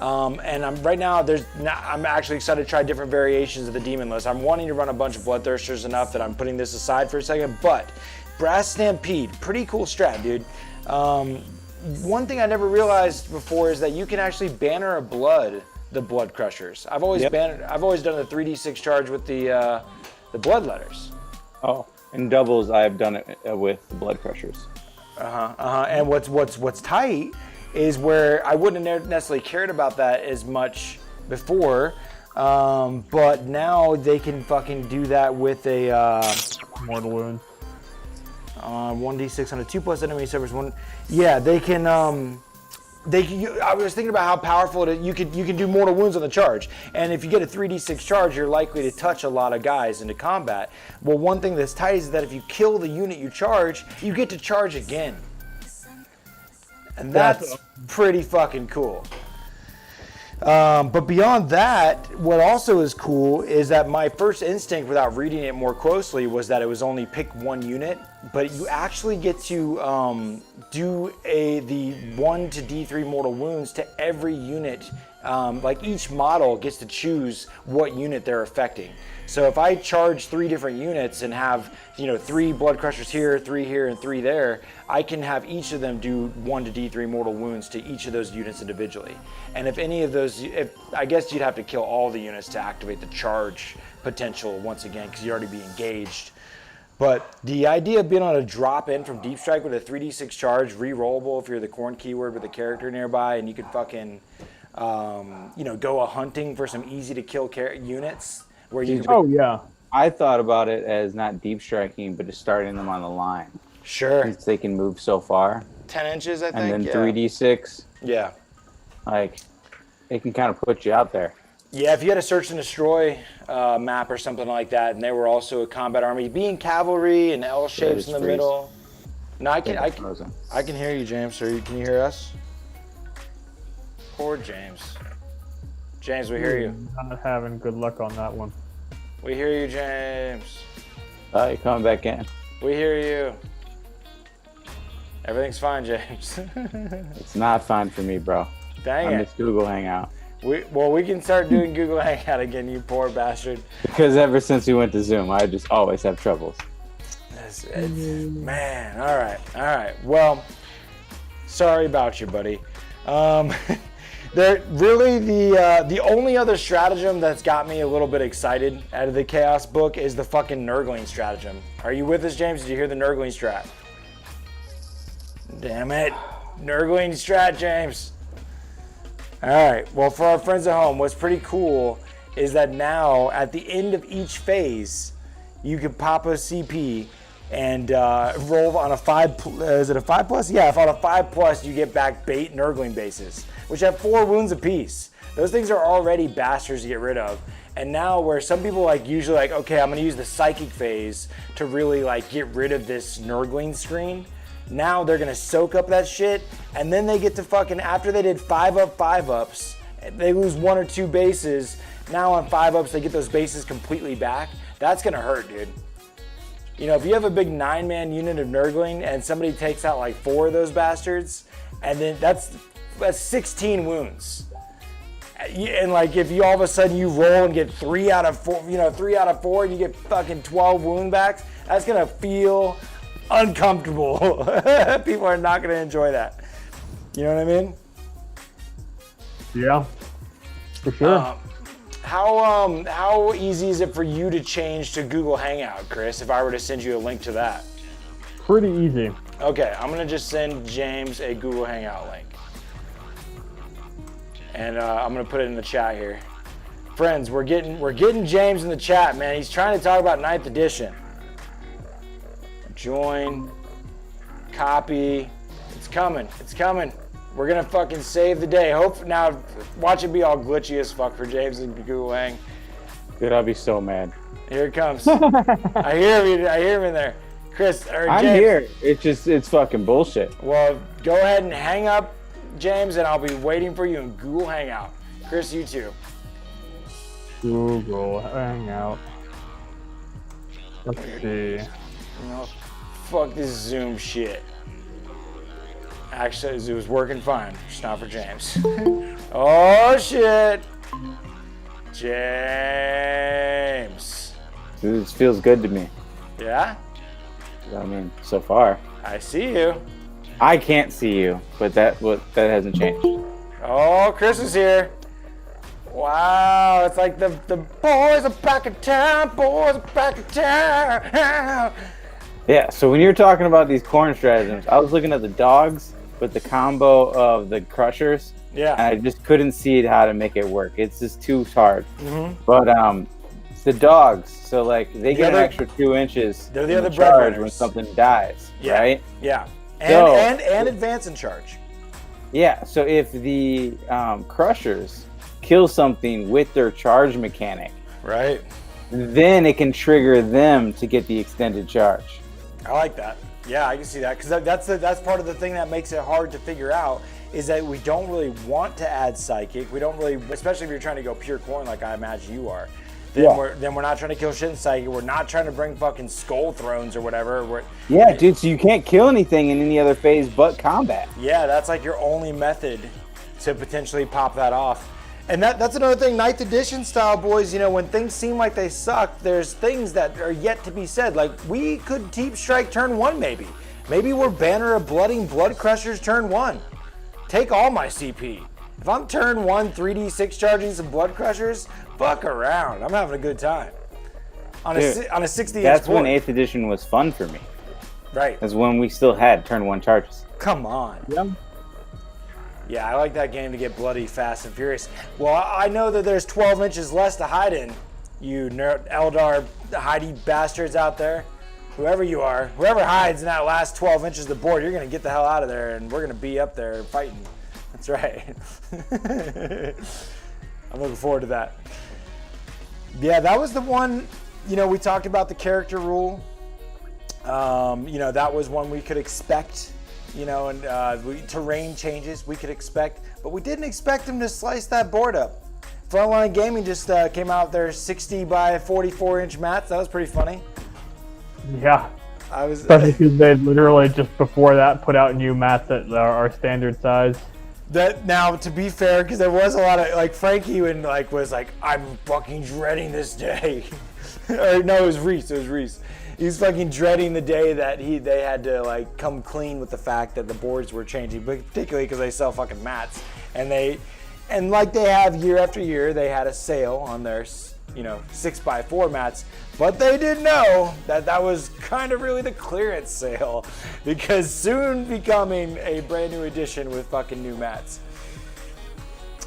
And I'm actually excited to try different variations of the demon list. I'm wanting to run a bunch of Bloodthirsters enough that I'm putting this aside for a second, but Brass Stampede, pretty cool strat, dude. One thing I never realized before is that you can actually banner a the Blood Crushers. I've always done the 3d6 charge with the Blood Letters. Oh, in doubles I've done it with the Blood Crushers. And what's tight is where I wouldn't have necessarily cared about that as much before, but now they can fucking do that with a Mortal wound. 1d6 on a 2+ enemy suffers 1. Yeah, they can. I was thinking about how powerful it is. You can do mortal wounds on the charge, and if you get a 3d6 charge, you're likely to touch a lot of guys into combat. Well, one thing that's tight is that if you kill the unit you charge, you get to charge again. And that's pretty fucking cool. But beyond that, what also is cool is that my first instinct without reading it more closely was that it was only pick 1 unit, but you actually get to do the 1 to D3 mortal wounds to every unit. Like each model gets to choose what unit they're affecting. So if I charge 3 different units and have 3 Blood Crushers here, 3 here, and 3 there, I can have each of them do 1 to D3 mortal wounds to each of those units individually. And if any of those, I guess you'd have to kill all the units to activate the charge potential once again, because you'd already be engaged. But the idea of being able to drop in from Deep Strike with a 3d6 charge, re-rollable if you're the corn keyword with a character nearby, and you can fucking, go a-hunting for some easy-to-kill units. Where you I thought about it as not deep striking, but just starting them on the line. Sure. Since they can move so far. 10 inches, I think. And then yeah. 3d6. Yeah. Like, it can kind of put you out there. Yeah, if you had a search and destroy map or something like that, and they were also a combat army, being cavalry and L shapes in the middle. No, I can hear you, James. Can you hear us? Poor James. James, we hear you. Not having good luck on that one. We hear you, James. Oh, you're coming back in. We hear you. Everything's fine, James. It's not fine for me, bro. Dang I it. miss Google Hangout. We can start doing Google Hangout again, you poor bastard. Because ever since we went to Zoom, I just always have troubles. Man, all right. Well, sorry about you, buddy. Really, the only other stratagem that's got me a little bit excited out of the Chaos book is the fucking Nurgling stratagem. Are you with us, James? Did you hear the Nurgling strat? Damn it. Nurgling strat, James. All right. Well, for our friends at home, what's pretty cool is that now at the end of each phase, you can pop a CP and roll on a 5. Is it a 5+? Yeah, if on a 5+, you get back bait Nurgling bases, which have 4 wounds apiece. Those things are already bastards to get rid of. And now where some people usually okay, I'm gonna use the psychic phase to really get rid of this Nurgling screen. Now they're gonna soak up that shit, and then they get to fucking, after they did 5-up, 5-ups, they lose 1 or 2 bases. Now on 5-ups, they get those bases completely back. That's gonna hurt, dude. You know, if you have a big 9-man unit of Nurgling and somebody takes out 4 of those bastards, and then that's 16 wounds. And if you all of a sudden you roll and get 3 out of 4, 3 out of 4, and you get fucking 12 wound backs, that's gonna feel uncomfortable. People are not gonna enjoy that. You know what I mean? Yeah, for sure. How easy is it for you to change to Google Hangout, Chris, if I were to send you a link to that? Pretty easy. Okay, I'm gonna just send James a Google Hangout link. And I'm gonna put it in the chat here. Friends, we're getting James in the chat, man. He's trying to talk about 9th edition. Join, copy, it's coming. We're gonna fucking save the day. Now, watch it be all glitchy as fuck for James and Google Hang. Dude, I'll be so mad. Here it comes. I hear him in there. Chris, or James. I'm here. It's fucking bullshit. Well, go ahead and hang up, James, and I'll be waiting for you in Google Hangout. Chris, you too. Google Hangout. Let's see. Fuck this Zoom shit. Actually, it was working fine. Just not for James. Oh shit. James. Dude, this feels good to me. Yeah? I mean, so far. I see you. I can't see you, but that hasn't changed. Oh, Chris is here. Wow, it's like the boys are back in town, Yeah, so when you're talking about these corn stratagems, I was looking at the dogs with the combo of the crushers. Yeah. And I just couldn't see how to make it work. It's just too hard. Mm-hmm. But the dogs, so they get an extra 2 inches. They're the other charge when something dies, yeah. right? Yeah. And advance in charge. Yeah, so if the crushers kill something with their charge mechanic, right, then it can trigger them to get the extended charge. I like that. Yeah, I can see that, because that's part of the thing that makes it hard to figure out, is that we don't really want to add psychic. We don't really, especially if you're trying to go pure corn like I imagine you are. Then we're not trying to kill shit in psychic. We're not trying to bring fucking skull thrones or whatever. Yeah, dude, so you can't kill anything in any other phase but combat. Yeah, that's your only method to potentially pop that off. And that's another thing, 9th edition style, boys, when things seem like they suck, there's things that are yet to be said. We could deep strike turn 1 maybe. Maybe we're Banner of Blooding Blood Crushers turn 1. Take all my CP. If I'm turn 1 3d6 charging some Blood Crushers, fuck around. I'm having a good time. On a 60-inch That's board. when 8th edition was fun for me. Right. That's when we still had turn 1 charges. Come on. Yeah. Yeah, I like that game to get bloody, fast, and furious. Well, I know that there's 12 inches less to hide in, you Eldar hidey bastards out there. whoever you are, whoever hides in that last 12 inches of the board, you're going to get the hell out of there, and we're going to be up there fighting. That's right. I'm looking forward to that. Yeah, that was the one, we talked about the character rule. That was one we could expect, and terrain changes we could expect, but we didn't expect them to slice that board up. Frontline Gaming just came out their 60 by 44 inch mats. That was pretty funny. Yeah. Especially because they literally just before that put out new mats that are standard size. That now, to be fair, because there was a lot of Frankie was like, I'm fucking dreading this day. Or no, it was Reese. He's fucking dreading the day that they had to come clean with the fact that the boards were changing, but particularly because they sell fucking mats, and like they have year after year, they had a sale on their 6x4 mats, but they didn't know that was kind of really the clearance sale, because soon becoming a brand new edition with fucking new mats.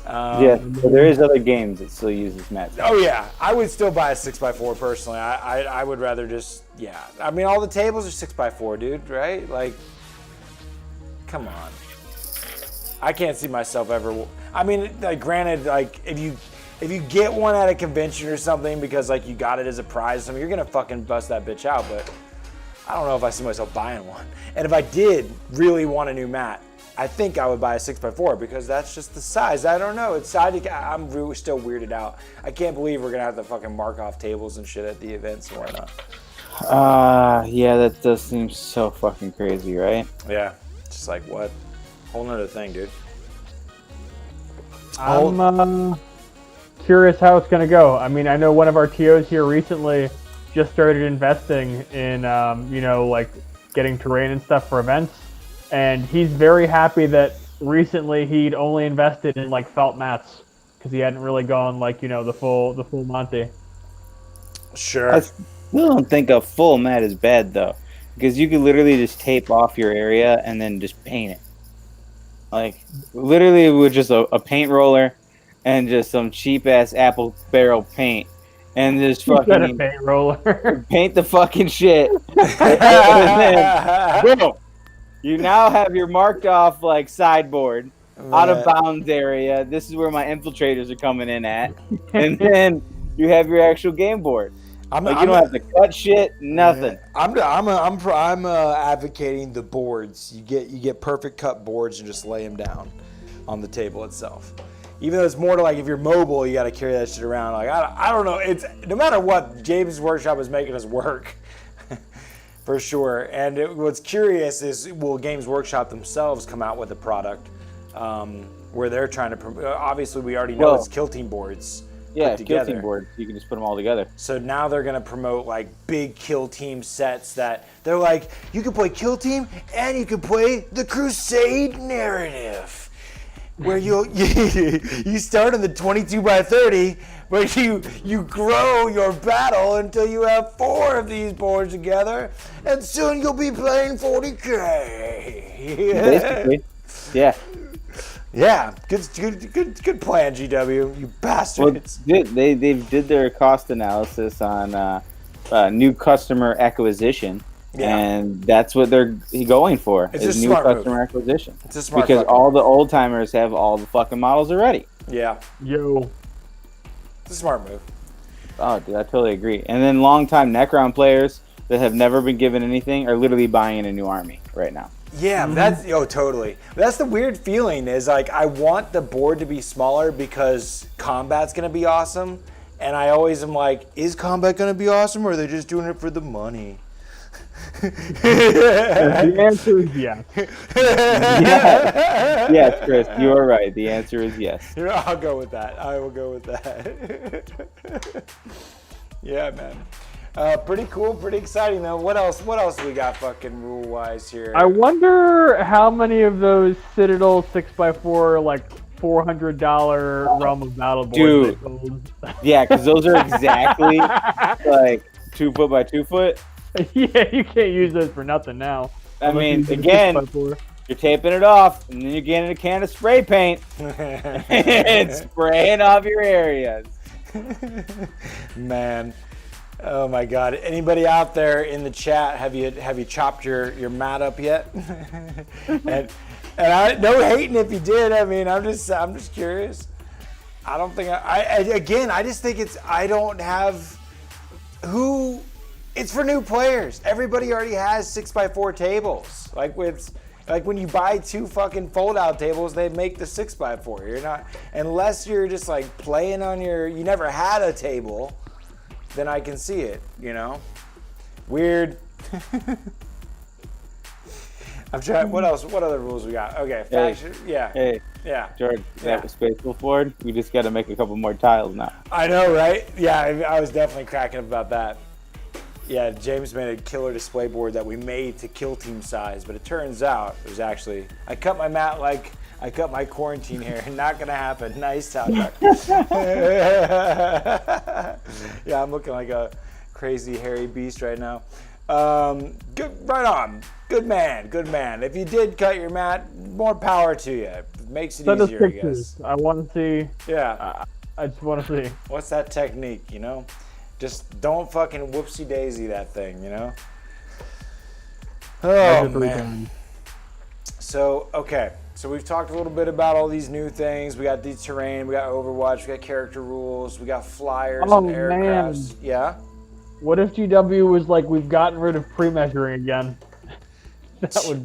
There is other games that still use this mats. Oh yeah, I would still buy a 6x4 personally. I would rather I mean, all the tables are 6x4, dude, right? Come on. I can't see myself ever. I mean, granted, if you get one at a convention or something because you got it as a prize or something, you're gonna fucking bust that bitch out. But I don't know if I see myself buying one. And if I did really want a new mat, I think I would buy a 6x4 because that's just the size. I don't know. I'm really still weirded out. I can't believe we're gonna have to fucking mark off tables and shit at the events and whatnot. Yeah, that does seem so fucking crazy, right? Yeah, just what? Whole nother thing, dude. I'm curious how it's gonna go. I mean, I know one of our TOs here recently just started investing in, getting terrain and stuff for events, and he's very happy that recently he'd only invested in felt mats because he hadn't really gone the full Monty. Sure. I still don't think a full mat is bad though, because you could literally just tape off your area and then just paint it. Literally with just a paint roller and just some cheap ass apple barrel paint and just fucking a paint roller. Paint the fucking shit. And then, boom, you now have your marked off sideboard, out of bounds area. This is where my infiltrators are coming in at, and then you have your actual game board. You don't have to cut shit, nothing. I'm advocating the boards. You get perfect cut boards and just lay them down on the table itself. Even though it's more to if you're mobile, you got to carry that shit around. I don't know. It's no matter what, James' workshop is making us work for sure. And what's curious is, will Games Workshop themselves come out with a product where they're trying to promote? Obviously, we already know it's Kill Team boards. Yeah, Kill Team boards. You can just put them all together. So now they're going to promote big Kill Team sets that they're you can play Kill Team and you can play the Crusade narrative, where you start in the 22 by 30, but you grow your battle until you have 4 of these boards together, and soon you'll be playing 40K. Basically, yeah. Yeah, good plan, GW. You bastards. Well, they did their cost analysis on new customer acquisition, and that's what they're going for. It's new customer acquisition. It's a smart because all the old timers have all the fucking models already. Yeah. Yo. It's a smart move. Oh, dude, I totally agree. And then longtime Necron players that have never been given anything are literally buying a new army right now. Yeah, that's totally. That's the weird feeling is I want the board to be smaller because combat's gonna be awesome, and I always am is combat gonna be awesome, or are they just doing it for the money? The answer is yes. Yes, Chris, you are right. The answer is yes. I'll go with that. I will go with that. Yeah, man. Pretty cool, pretty exciting though. What else we got fucking rule wise here? I wonder how many of those Citadel 6x4 $400 Realm of Battle boards Dude. they sold. Yeah, because those are exactly 2 foot by 2 foot. Yeah, you can't use those for nothing now. I mean, again, you're taping it off, and then you're getting a can of spray paint and spraying off your areas. Man. Oh my God! Anybody out there in the chat? Have you chopped your mat up yet? and I no hating if you did. I mean, I'm just curious. I don't think I just think I don't have who. It's for new players. Everybody already has 6x4 tables. Like when you buy 2 fucking fold-out tables, they make the 6x4. You're not, unless you're just like playing on you never had a table, then I can see it, you know? Weird. I'm trying, what else? What other rules we got? Okay, faction, yeah. Hey, yeah. George, that was Spaceful Ford. We just got to make a couple more tiles now. I know, right? Yeah, I was definitely cracking up about that. Yeah, James made a killer display board that we made to kill team size, but it turns out it was actually, I cut my mat like I cut my quarantine hair. Not gonna happen. Nice talk. Yeah, I'm looking like a crazy hairy beast right now. Good, right on. Good man, good man. If you did cut your mat, more power to you. It makes it easier, I guess. I want to see. Yeah. I just want to see. What's that technique, you know? Just don't fucking whoopsie daisy that thing, you know? Oh, man. So, okay. So we've talked a little bit about all these new things. We got the terrain, we got Overwatch, we got character rules, we got flyers and aircrafts. Man. Yeah? What if GW was like, we've gotten rid of pre-measuring again? That would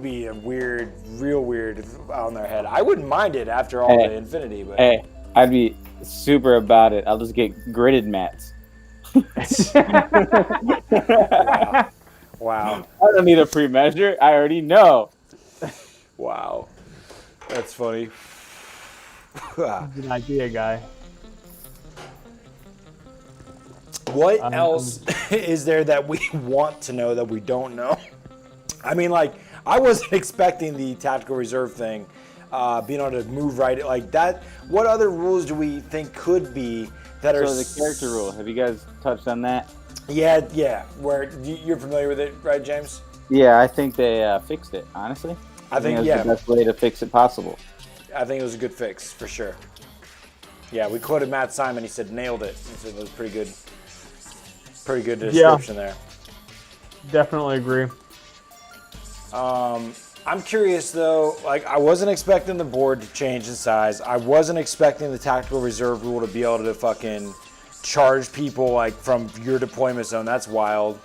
be a weird, real weird on their head. I wouldn't mind it after all the Infinity, but hey, I'd be super about it. I'll just get gridded mats. Wow. I don't need a pre-measure. I already know. Wow. That's funny. That's an idea, guy. What else is there that we want to know that we don't know? I mean, like, I wasn't expecting the tactical reserve thing, being able to move right like that. What other rules do we think could be that are... So the character rule, have you guys touched on that? Yeah. Where you're familiar with it, right, James? Yeah, I think they fixed it, honestly. I think it was the best way to fix it possible. I think it was a good fix, for sure. Yeah, we quoted Matt Simon. He said, nailed it. He said it was pretty good description there. Definitely agree. I'm curious though, like I wasn't expecting the board to change in size. I wasn't expecting the tactical reserve rule to be able to fucking charge people like from your deployment zone. That's wild.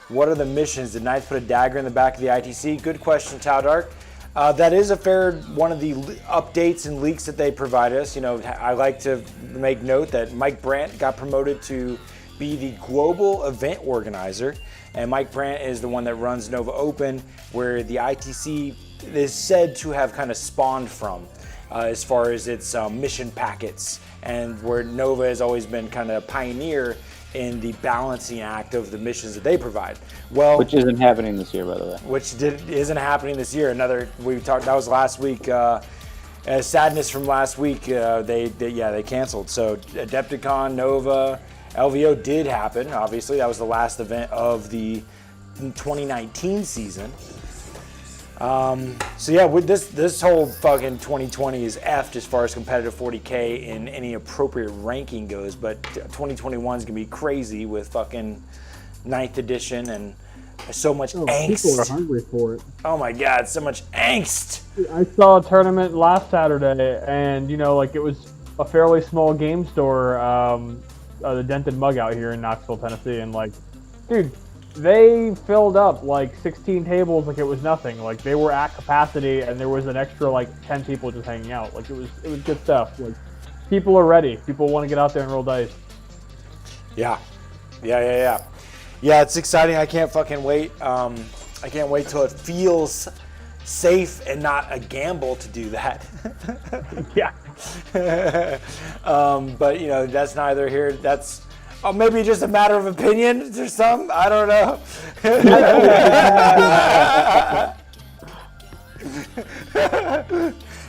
What are the missions? Did Knights put a dagger in the back of the ITC? Good question, Taudark. That is a fair one of the updates and leaks that they provide us. You know, I like to make note that Mike Brandt got promoted to be the global event organizer. And Mike Brandt is the one that runs Nova Open, where the ITC is said to have kind of spawned from as far as its mission packets, and where Nova has always been kind of a pioneer in the balancing act of the missions that they provide. Well, which isn't happening this year, by the way. Isn't happening this year. We talked. That was last week. Sadness from last week. They canceled. So Adepticon, Nova, LVO did happen. Obviously, that was the last event of the 2019 season. So yeah, with this whole fucking 2020 is effed as far as competitive 40K in any appropriate ranking goes, but 2021 is gonna be crazy with fucking 9th edition and so much angst. People are hungry for it. Oh my god, so much angst. I saw a tournament last Saturday, and it was a fairly small game store, the Dented Mug out here in Knoxville, Tennessee, and dude, they filled up 16 tables like it was nothing. Like they were at capacity, and there was an extra 10 people just hanging out. Like it was good stuff. Like people are ready. People want to get out there and roll dice. Yeah, it's exciting. I can't fucking wait. I can't wait till it feels safe and not a gamble to do that. Yeah. But that's neither here. That's maybe just a matter of opinion or some. I don't know.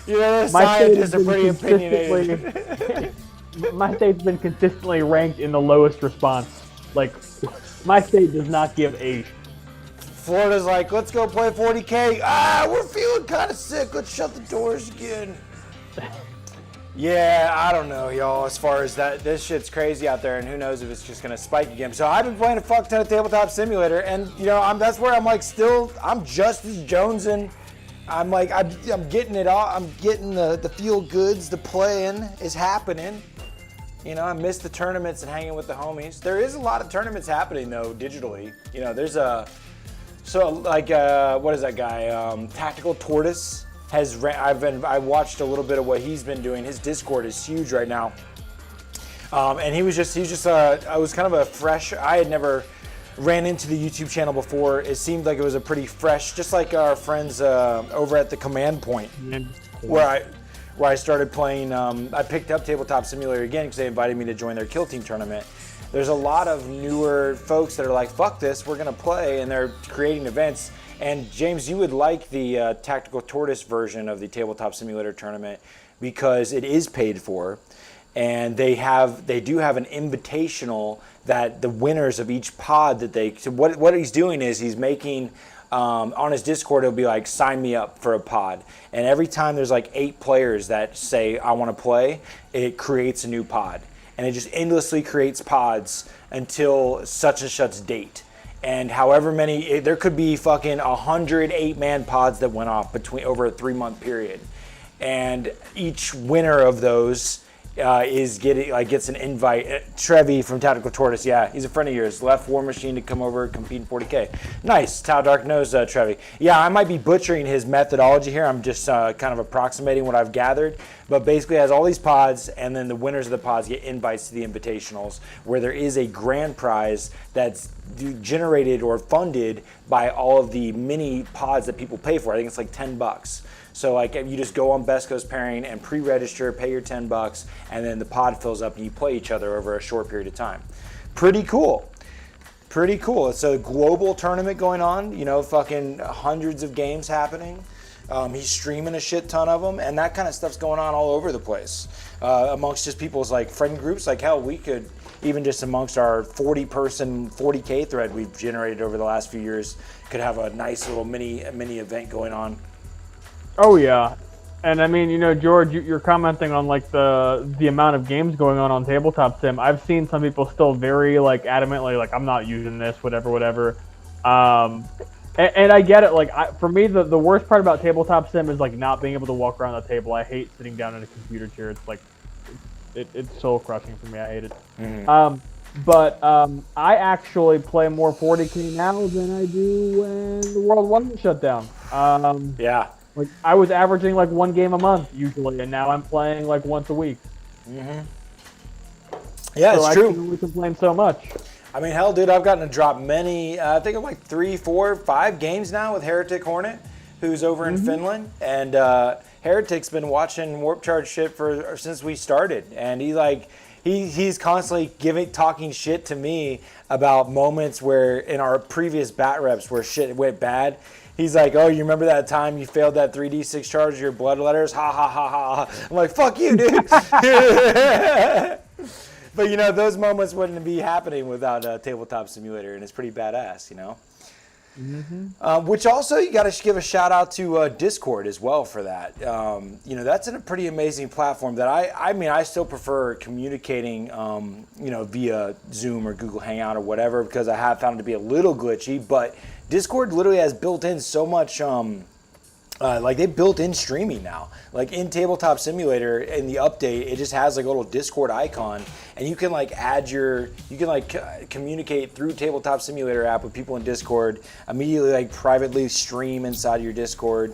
The scientists are pretty opinionated. My state's been consistently ranked in the lowest response. My state does not give a. Florida's like, let's go play 40K. We're feeling kind of sick. Let's shut the doors again. Yeah, I don't know, y'all. As far as that, this shit's crazy out there, and who knows if it's just gonna spike again. So I've been playing a fuck ton of Tabletop Simulator, and that's where I'm like, still, I'm just as jonesing. I'm like, I'm getting it all. I'm getting the feel goods. The playing is happening. I miss the tournaments and hanging with the homies. There is a lot of tournaments happening though, digitally. There's what is that guy? Tactical Tortoise. I watched a little bit of what he's been doing. His Discord is huge right now, and I was kind of a fresh. I had never ran into the YouTube channel before. It seemed like it was a pretty fresh, just like our friends over at the Command Point, where I started playing. I picked up Tabletop Simulator again because they invited me to join their Kill Team tournament. There's a lot of newer folks that are like, "Fuck this, we're gonna play," and they're creating events. And James, you would like the Tactical Tortoise version of the Tabletop Simulator tournament because it is paid for, and they do have an invitational that the winners of each pod so what he's doing is he's making on his Discord, it'll be like, sign me up for a pod, and every time there's like 8 players that say I want to play, it creates a new pod, and it just endlessly creates pods until such and such date. And however many, there could be fucking 100 8-man pods that went off over a 3-month period, and each winner of those gets an invite. Trevi from Tactical Tortoise, yeah, he's a friend of yours. Left War Machine to come over compete in 40K. Nice. Tau Dark knows Trevi. Yeah, I might be butchering his methodology here. I'm just kind of approximating what I've gathered. But basically, it has all these pods, and then the winners of the pods get invites to the invitationals, where there is a grand prize that's generated or funded by all of the mini pods that people pay for. I think it's like $10. So like you just go on Best Coast Pairing and pre-register, pay your $10, and then the pod fills up and you play each other over a short period of time. Pretty cool. Pretty cool. It's a global tournament going on, fucking hundreds of games happening. He's streaming a shit ton of them, and that kind of stuff's going on all over the place. Amongst just people's like friend groups, like hell, we could even just amongst our 40-person 40K thread we've generated over the last few years, could have a nice little mini event going on. Oh yeah, and I mean, George, you're commenting on like the amount of games going on Tabletop Sim. I've seen some people still very like adamantly like, I'm not using this, whatever. And I get it. Like for me, the worst part about Tabletop Sim is like not being able to walk around the table. I hate sitting down in a computer chair. It's like it's soul crushing for me. I hate it. Mm-hmm. But I actually play more 40K now than I do when the World wasn't shut down. Yeah. Like I was averaging like 1 game a month usually, and now I'm playing like once a week. Mm-hmm. Yeah, so it's true. I can only complain so much. I mean, hell, dude, I've gotten to drop many. I think I'm like 3, 4, 5 games now with Heretic Hornet, who's over in Finland, and Heretic's been watching Warp Charge shit since we started, and he's constantly talking shit to me about moments where in our previous bat reps where shit went bad. He's like, oh, you remember that time you failed that 3d6 charge of your bloodletters? Ha ha ha ha. I'm like, fuck you, dude. But those moments wouldn't be happening without Tabletop Simulator, and it's pretty badass, Mm-hmm. Which also you got to give a shout out to Discord as well for that. That's a pretty amazing platform that I still prefer communicating, via Zoom or Google Hangout or whatever, because I have found it to be a little glitchy. But Discord literally has built in so much. They built in streaming now. Like in Tabletop Simulator, in the update, it just has like a little Discord icon, and you can like communicate through Tabletop Simulator app with people in Discord. Immediately like privately stream inside your Discord.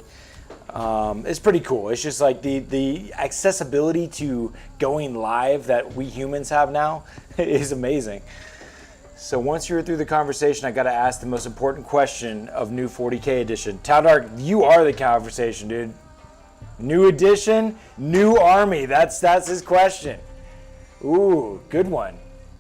It's pretty cool. It's just like the accessibility to going live that we humans have now is amazing. So once you're through the conversation, I got to ask the most important question of new 40K edition. Tau Dark, you are the conversation, dude. New edition, new army. That's his question. Ooh, good one.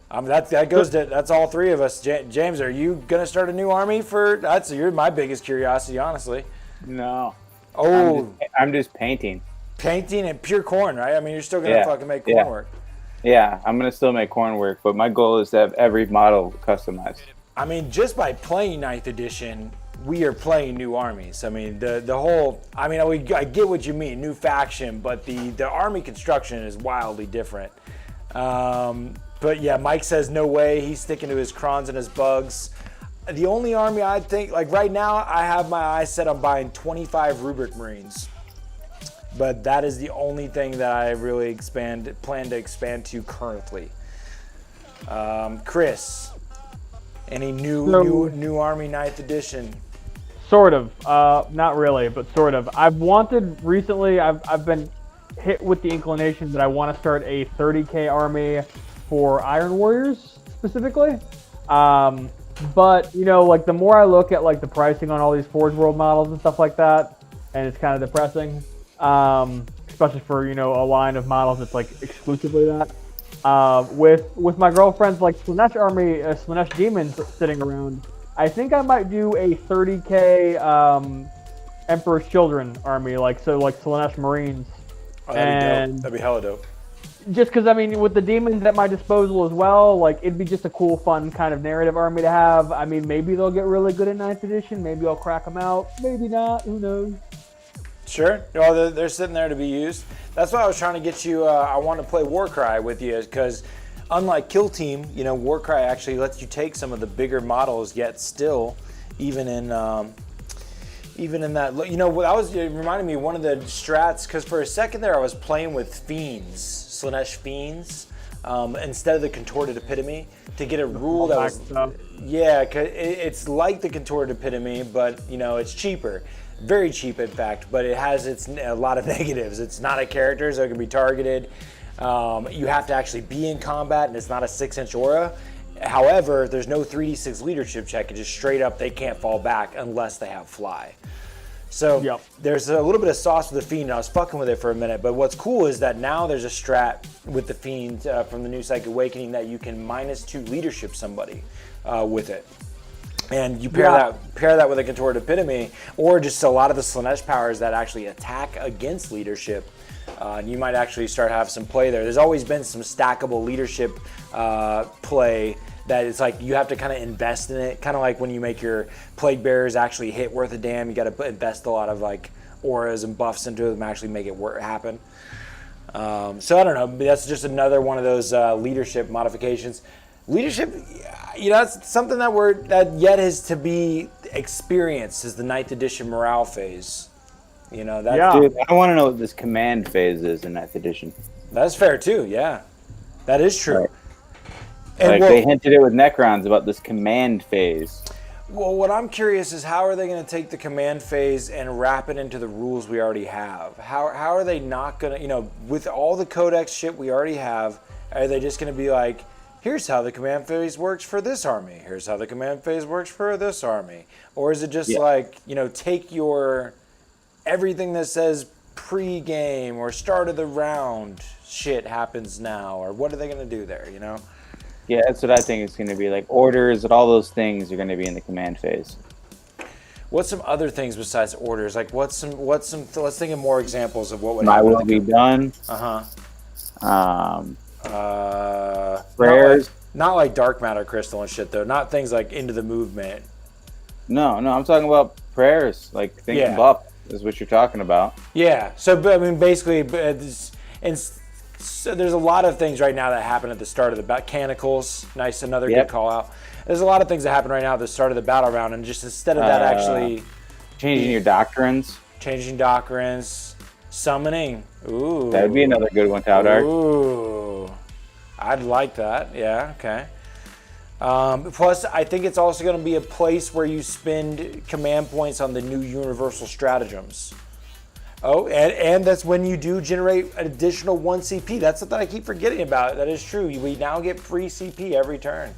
That's all 3 of us. James, are you gonna start a new army you're my biggest curiosity, honestly. No. Oh, I'm just painting. Painting and pure corn, right? I mean, you're still gonna fucking make corn work. Yeah, I'm going to still make corn work, but my goal is to have every model customized. I mean, just by playing 9th edition, we are playing new armies. I mean, the whole, I mean, I get what you mean, new faction, but the army construction is wildly different. But yeah, Mike says no way. He's sticking to his crons and his bugs. The only army I think, like right now, I have my eyes set on buying 25 Rubric Marines. But that is the only thing that I really plan to expand to currently. Chris, any new Army 9th edition? Sort of, not really, but sort of. I've been hit with the inclination that I want to start a 30k army for Iron Warriors specifically. But you know, like the more I look at like the pricing on all these Forge World models and stuff like that, and it's kind of depressing. Especially for, you know, a line of models that's like exclusively that. With my girlfriend's like Slaanesh army, Slaanesh demons sitting around, I think I might do a 30k Emperor's Children army, like Slaanesh Marines. Oh, that'd be dope. That'd be hella dope. Just because, I mean, with the demons at my disposal as well, like it'd be just a cool, fun kind of narrative army to have. I mean, maybe they'll get really good in 9th edition. Maybe I'll crack them out. Maybe not. Who knows? Sure. Well, they're sitting there to be used. That's why I was trying to get you. I want to play Warcry with you because, unlike Kill Team, you know, Warcry actually lets you take some of the bigger models. Yet still, even in that, you know, it reminded me of one of the strats because for a second there I was playing with Fiends, Slaanesh Fiends, instead of the Contorted Epitome to get a rule that was, yeah, cause it's like the Contorted Epitome, but you know, it's cheaper. Very cheap, in fact, but it has a lot of negatives. It's not a character, so it can be targeted. You have to actually be in combat, and it's not a 6-inch aura. However, there's no 3d6 leadership check. It's just straight up, they can't fall back unless they have fly. So there's a little bit of sauce with the Fiend, and I was fucking with it for a minute. But what's cool is that now there's a strat with the Fiend from the new Psychic Awakening that you can -2 leadership somebody with it. And you pair that with a Contorted Epitome, or just a lot of the Slaanesh powers that actually attack against leadership. And you might actually start to have some play there. There's always been some stackable leadership play that it's like you have to kind of invest in it. Kind of like when you make your Plague Bearers actually hit worth a damn, you got to invest a lot of like auras and buffs into them, actually make it happen. So I don't know. That's just another one of those leadership modifications. Leadership, you know, that's something that yet is to be experienced is the 9th edition morale phase. You know, Dude, I want to know what this command phase is in 9th edition. That's fair too, yeah. That is true. Right. And they hinted it with Necrons about this command phase. Well, what I'm curious is how are they going to take the command phase and wrap it into the rules we already have? How are they not going to, you know, with all the codex shit we already have, are they just going to be like, here's how the command phase works for this army. Here's how the command phase works for this army. Or is it just like, you know, take your everything that says pre-game or start of the round shit happens now? Or what are they going to do there, you know? Yeah, that's what I think it's going to be. Like orders and all those things are going to be in the command phase. What's some other things besides orders? Like what's some let's think of more examples of what would My will be done. Prayers. Not like dark matter crystal and shit though. Not things like into the movement. No, I'm talking about prayers. Like think buff is what you're talking about. Yeah. So, but I mean, basically, so there's a lot of things right now that happen at the start of the Canicles. Nice, another good call out. There's a lot of things that happen right now at the start of the battle round, and just instead of that, actually changing your doctrines. Changing doctrines, summoning. Ooh. That'd be another good one, Towdark. Ooh. I'd like that. Yeah, okay. Plus, I think it's also going to be a place where you spend command points on the new universal stratagems. Oh, and that's when you do generate an additional 1 CP. That's something I keep forgetting about. That is true. We now get free CP every turn.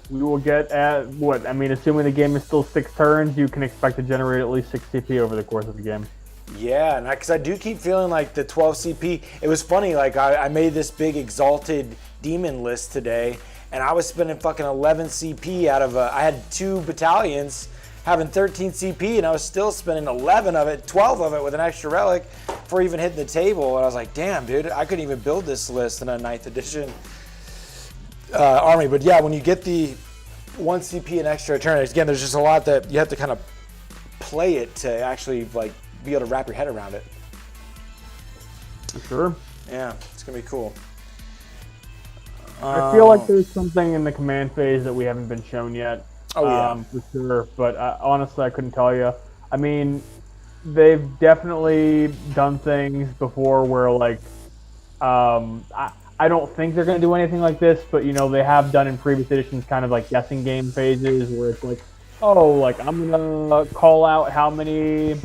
We will get assuming the game is still 6 turns, you can expect to generate at least 6 CP over the course of the game. Yeah, because I do keep feeling like the 12 CP, it was funny, like I made this big exalted demon list today, and I was spending fucking 11 CP out of I had 2 battalions having 13 CP, and I was still spending 12 of it with an extra relic for even hitting the table, and I was like, damn, dude, I couldn't even build this list in a 9th edition army. But yeah, when you get the 1 CP and extra turn, again, there's just a lot that you have to kind of play it to actually like be able to wrap your head around it. Sure. Yeah, it's gonna be cool. I feel like there's something in the command phase that we haven't been shown yet. Oh yeah, for sure. But honestly, I couldn't tell you. I mean, they've definitely done things before where like, I don't think they're going to do anything like this, but you know, they have done in previous editions kind of like guessing game phases where it's like, oh, like I'm going to call out how many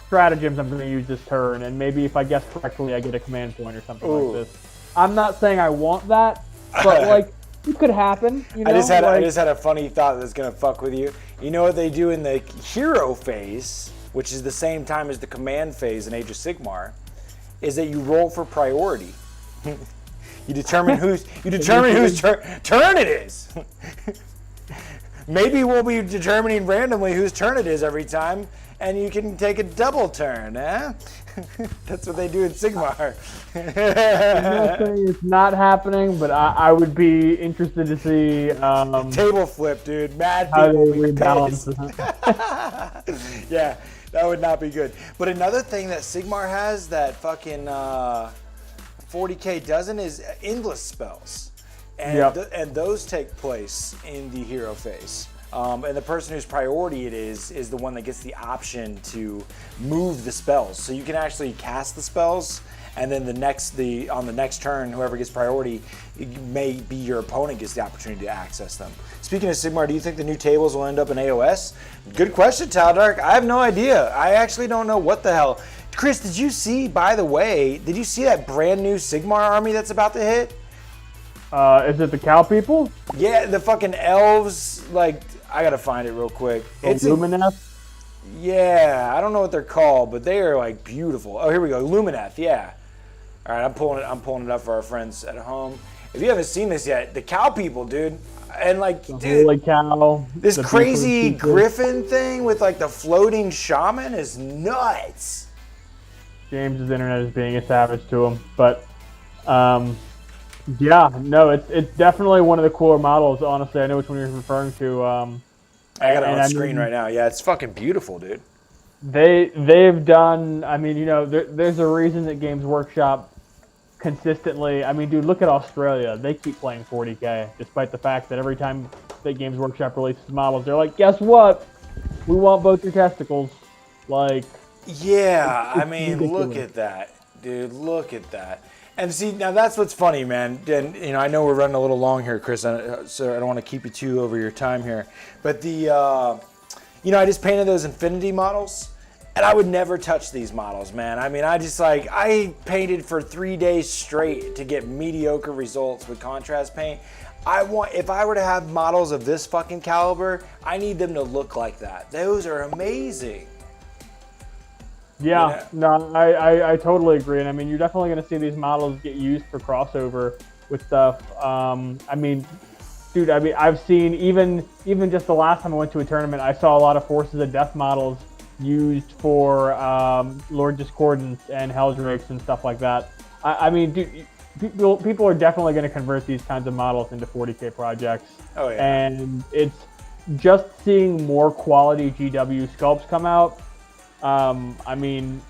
stratagems I'm going to use this turn, and maybe if I guess correctly, I get a command point or something like this. I'm not saying I want that, but like it could happen. You know, I just had a funny thought that's going to fuck with you. You know what they do in the hero phase, which is the same time as the command phase in Age of Sigmar, is that you roll for priority. You determine whose turn it is. Maybe we'll be determining randomly whose turn it is every time, and you can take a double turn, eh? That's what they do in Sigmar. I'm not saying it's not happening, but I would be interested to see table flip, dude. Mad how people they be rebalance. Yeah, that would not be good. But another thing that Sigmar has that fucking 40K doesn't is endless spells, and and those take place in the hero phase. And the person whose priority it is the one that gets the option to move the spells. So you can actually cast the spells, and then on the next turn, whoever gets priority, it may be your opponent gets the opportunity to access them. Speaking of Sigmar, do you think the new tables will end up in AOS? Good question, Taldark. I have no idea. I actually don't know what the hell. Chris, did you see, by the way, that brand new Sigmar army that's about to hit? Is it the cow people? Yeah, the fucking elves, like, I gotta find it real quick. It's Lumineth? Yeah, I don't know what they're called, but they are like beautiful. Oh, here we go, Lumineth, yeah. All right, I'm pulling it up for our friends at home. If you haven't seen this yet, the cow people, dude. And like, dude, holy cow. this crazy griffin thing with like the floating shaman is nuts. James's internet is being a savage to him, but yeah, no, it's definitely one of the cooler models. Honestly, I know which one you're referring to. I got it on screen right now. Yeah, it's fucking beautiful, dude. They've done. I mean, you know, there's a reason that Games Workshop consistently. I mean, dude, look at Australia. They keep playing 40K, despite the fact that every time that Games Workshop releases models, they're like, guess what? We want both your testicles. Like. Yeah, I mean, ridiculous. Look at that, dude. Look at that. And see, now that's what's funny, man. And you know, I know we're running a little long here, Chris, so I don't want to keep you too over your time here. But you know, I just painted those Infinity models, and I would never touch these models, man. I mean, I painted for 3 days straight to get mediocre results with contrast paint. If I were to have models of this fucking caliber, I need them to look like that. Those are amazing. Yeah, no, I totally agree. And I mean, you're definitely going to see these models get used for crossover with stuff. I mean, dude, I've seen even just the last time I went to a tournament, I saw a lot of Forces of Death models used for Lord Discordance and Helldrakes and stuff like that. I mean, dude, people are definitely going to convert these kinds of models into 40K projects. Oh, yeah. And it's just seeing more quality GW sculpts come out. I mean,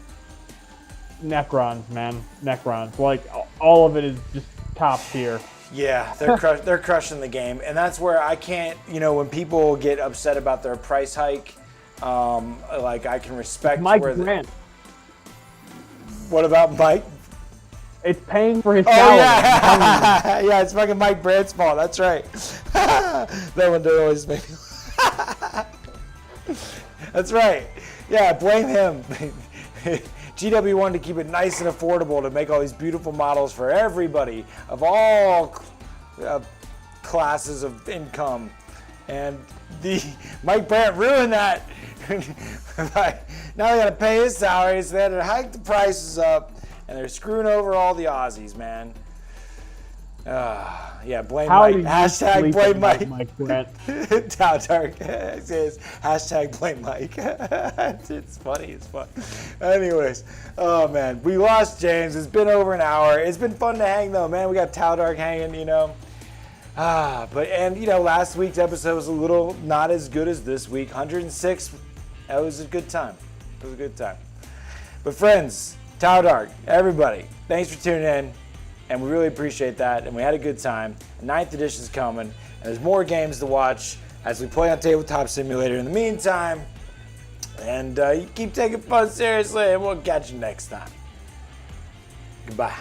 Necrons, man. Necrons. Like, all of it is just top tier. Yeah, they're crushing the game. And that's where I can't, you know, when people get upset about their price hike, like, I can respect Mike Grant. What about Mike? It's paying for his salary. Yeah. Yeah, it's fucking Mike Brandt's fault. That's right. That one did always make me. That's right. Yeah, blame him. GW wanted to keep it nice and affordable to make all these beautiful models for everybody of all classes of income. And Mike Brandt ruined that. Now they got to pay his salary, so they had to hike the prices up, and they're screwing over all the Aussies, man. Yeah, blame Mike. Hashtag blame Mike. Mike Brandt. Taldark says hashtag blame Mike. It's funny. It's fun. Anyways, oh man, we lost James. It's been over an hour. It's been fun to hang though, man. We got Taldark hanging, you know. And you know, last week's episode was a little not as good as this week. 106 It was a good time. It was a good time. But friends, Tower Dark, everybody, thanks for tuning in, and we really appreciate that, and we had a good time. 9th edition's coming, and there's more games to watch as we play on Tabletop Simulator in the meantime. And you keep taking fun seriously, and we'll catch you next time. Goodbye.